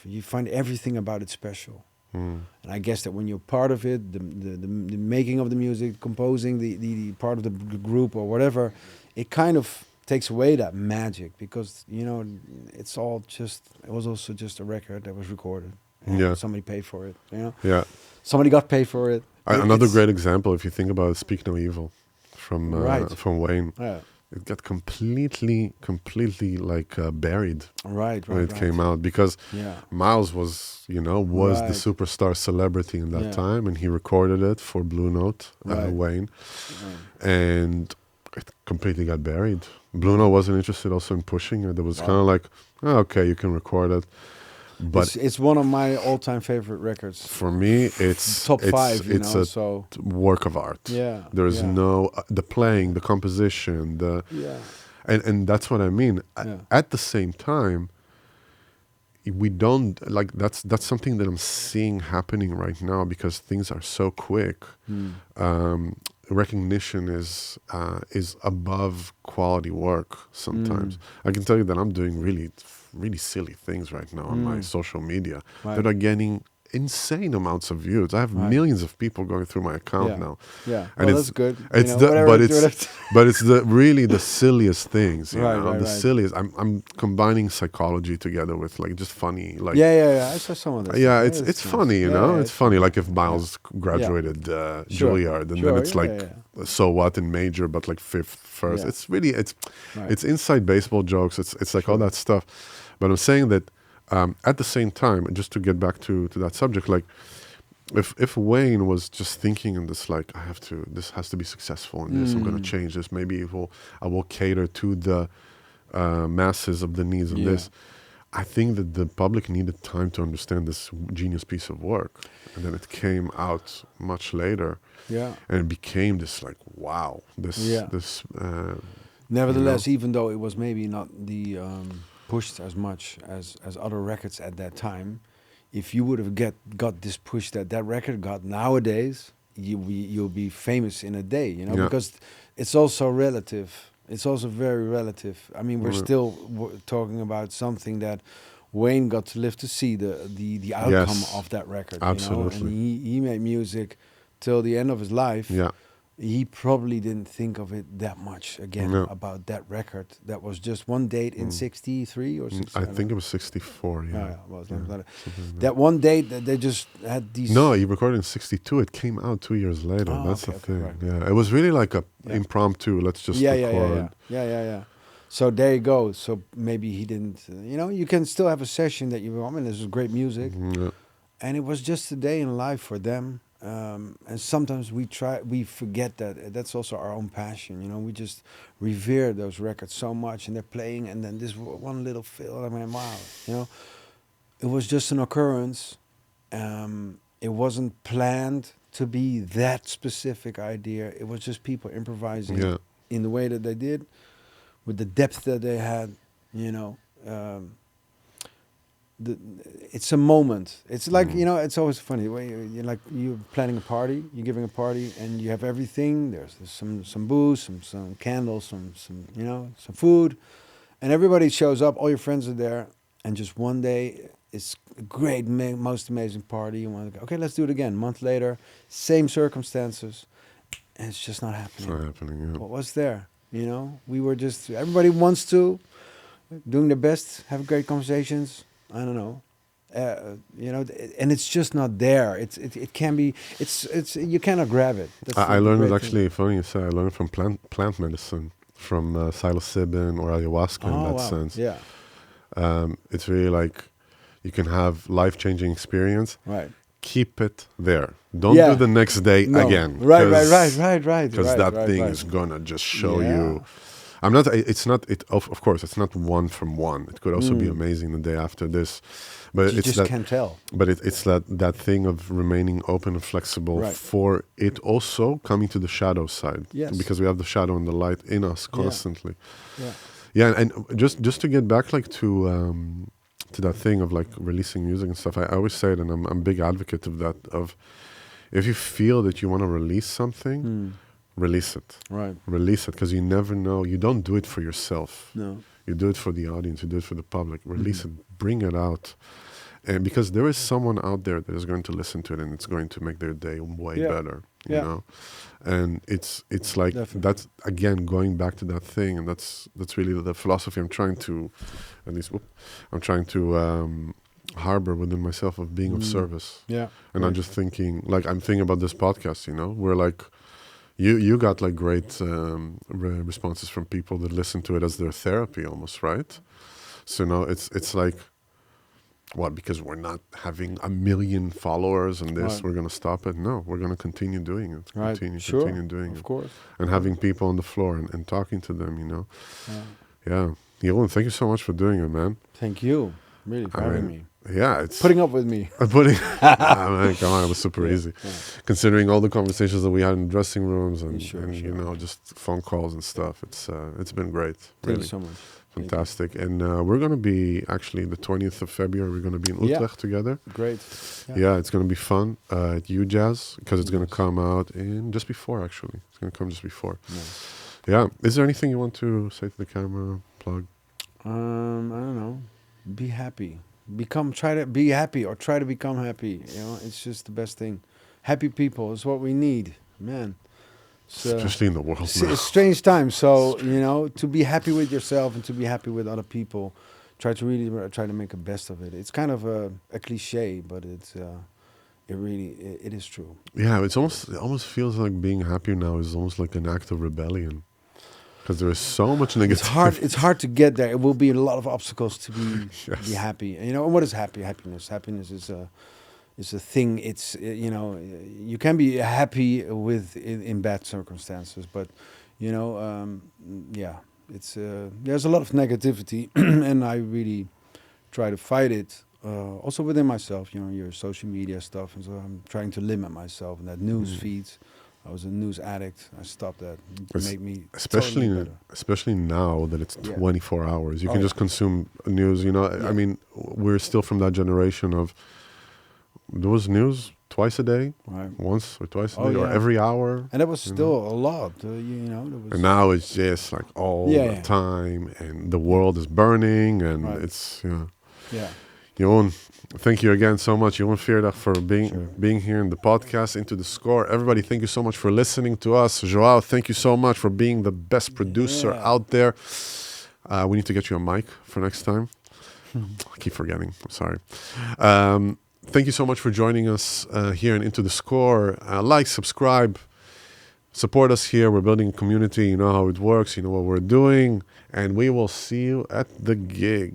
you find everything about it special. And I guess that when you're part of it, the making of the music, composing, the part of the group or whatever, it kind of takes away that magic, because it was also just a record that was recorded. Somebody paid for it. Somebody got paid for it. Another great example, if you think about Speak No Evil from Wayne. It got completely like buried when it came out, because Miles was the superstar celebrity in that time, and he recorded it for Blue Note, Wayne, and it completely got buried. Blue Note wasn't interested also in pushing it. It was kind of like, oh, okay, you can record it. But it's one of my all-time favorite records. For me, it's top 5. It's a work of art. Yeah, there's no the playing, the composition, and that's what I mean. At the same time, we don't like that's something that I'm seeing happening right now, because things are so quick. Recognition is above quality work sometimes. I can tell you that I'm doing really silly things right now on my social media that are getting insane amounts of views. I have millions of people going through my account now. And that's good. It's but it's really the silliest things. The silliest. I'm combining psychology together with like just funny. Like I saw some of that. Yeah, it's funny. It's funny. Like if Miles graduated Juilliard, and then it's like so what in major, but like fifth, first. It's really it's inside baseball jokes. It's like all that stuff. But I'm saying that. At the same time, just to get back to that subject, like if Wayne was just thinking in this, like, this has to be successful in this, I'm going to change this. Maybe I will cater to masses of the needs of Yeah. this. I think that the public needed time to understand this genius piece of work, and then it came out much later, Yeah. and it became this like wow, Yeah. this. Nevertheless, even though it was maybe not the pushed as much as other records at that time, if you would have got this push that record got nowadays, you'll be famous in a day, you know, Yeah. because it's also relative. It's also very relative. I mean, we're Right. still talking about something that Wayne got to live to see the outcome Yes. of that record, Absolutely. you know, and he made music till the end of his life. Yeah. He probably didn't think of it that much again No. about that record. That was just one date in '63 or '67. I think it was 64. Yeah. Yeah, well, something like that. something like That one date that they just had these. No, he recorded in '62. It came out 2 years later. Oh, That's okay, the okay, thing. right. Yeah, it was really like a Yeah. impromptu. Let's just yeah, record. yeah. So there you go. So maybe he didn't. You know, you can still have a session that you. I mean, this is great music, Yeah. and it was just a day in life for them. And sometimes we forget that that's also our own passion. You know, we just revere those records so much, and they're playing, and then this one little fill. I mean, wow, you know, it was just an occurrence. It wasn't planned to be that specific idea. It was just people improvising Yeah. in the way that they did, with the depth that they had. You know. It's a moment. It's like, you know, it's always funny when you're like, you're planning a party, you're giving a party, and you have everything. There's some booze, some candles, some you know, some food, and everybody shows up. All your friends are there, and just one day, it's a great, most amazing party. You want to go, okay, let's do it again. A month later, same circumstances, and it's just not It's happening. not happening. Yeah. What was there? You know, we were just, everybody wants to, doing their best, have great conversations. I don't know, you know, and it's just not there. It can be. It's you cannot grab it. That's I the learned it great actually. Funny you say. I learned from plant medicine, from psilocybin or ayahuasca thing. in Oh that wow! sense. Yeah, It's really like you can have life-changing experience. right. Keep it there. Don't Yeah. do the next day No. again. Right. Because Right, that right, thing right. is gonna just show Yeah. you. I'm not. It's not. It of course. It's not one from one. It could also be Mm. amazing the day after this, but You it's just that. can't tell. But it's that thing of remaining open and flexible Right. for it also coming to the shadow side. Yes. Because we have the shadow and the light in us Yeah. constantly. Yeah. Yeah, and just to get back like to that thing of like releasing music and stuff, I always say it, and I'm a big advocate of that. Of if you feel that you want to release something, Mm. release it. Right. Release it, because you never know. You don't do it for yourself. No. You do it for the audience. You do it for the public. Release it. Bring it out. And because there is someone out there that is going to listen to it, and it's going to make their day way Yeah. better. You Yeah. know, and it's like Definitely. that's again going back to that thing, and that's really the philosophy I'm trying to, at least, I'm trying to harbor within myself of being of service. Yeah. And I'm just thinking, like I'm thinking about this podcast. You know, we're like. You got like great responses from people that listen to it as their therapy almost, right? So now it's like, what, because we're not having 1 million followers and this, Right. we're going to stop it? No, we're going to continue doing it. Right. Continue doing Of it. course. And having people on the floor and talking to them, you know? Yeah. Yeah. Jeroen, thank you so much for doing it, man. Thank you, really, for I having mean, me. Yeah, it's... Putting up with me. Putting... man, come on, it was super Yeah, easy. yeah. Considering all the conversations that we had in dressing rooms and, Sure. you know, just phone calls and stuff, it's been great. Thank Really you so much. fantastic. And we're going to be, actually, the 20th of February, we're going to be in Yeah. Utrecht together. Great. Yeah, it's going to be fun at UJazz, because it's going to come out in just before, actually. It's going to come just before. Nice. Yeah. Is there anything you want to say to the camera? Plug? I don't know. Be happy. Try to be happy, or try to become happy. You know, it's just the best thing. Happy people is what we need, man. So, Especially in the world it's now. a strange time. So, you know, to be happy with yourself and to be happy with other people, try to make the best of it. It's kind of a cliche, but it is true. Yeah, it almost feels like being happy now is almost like an act of rebellion. Because there is so much negativity. It's hard to get there. It will be a lot of obstacles to be Yes. be happy. And, you know, and what is happiness? Happiness is a thing. It's you know, you can be happy in bad circumstances, but you know, yeah, it's there's a lot of negativity, and I really try to fight it. Also within myself, you know, your social media stuff, and so I'm trying to limit myself and that news feeds. I was a news addict. I stopped that. It Es- made me especially totally better. especially now that it's Yeah. 24 hours, you Oh, can yeah. just consume news. You know, I Yeah. mean, we're still from that generation of there was news twice a day, Right. once or twice a Oh, day, or yeah. every hour. And that was You still a lot. You know, there was. And now it's just like all Yeah, the yeah. time, and the world is burning, and Right. it's, you know. Yeah. Jeroen, thank you again so much, Jeroen Vierdag, for Sure. being here in the podcast, Into the Score. Everybody, thank you so much for listening to us. Joao, thank you so much for being the best producer Yeah. out there. We need to get you a mic for next time. I keep forgetting. I'm sorry. Thank you so much for joining us here in Into the Score. Like, subscribe, support us here. We're building a community. You know how it works. You know what we're doing. And we will see you at the gig.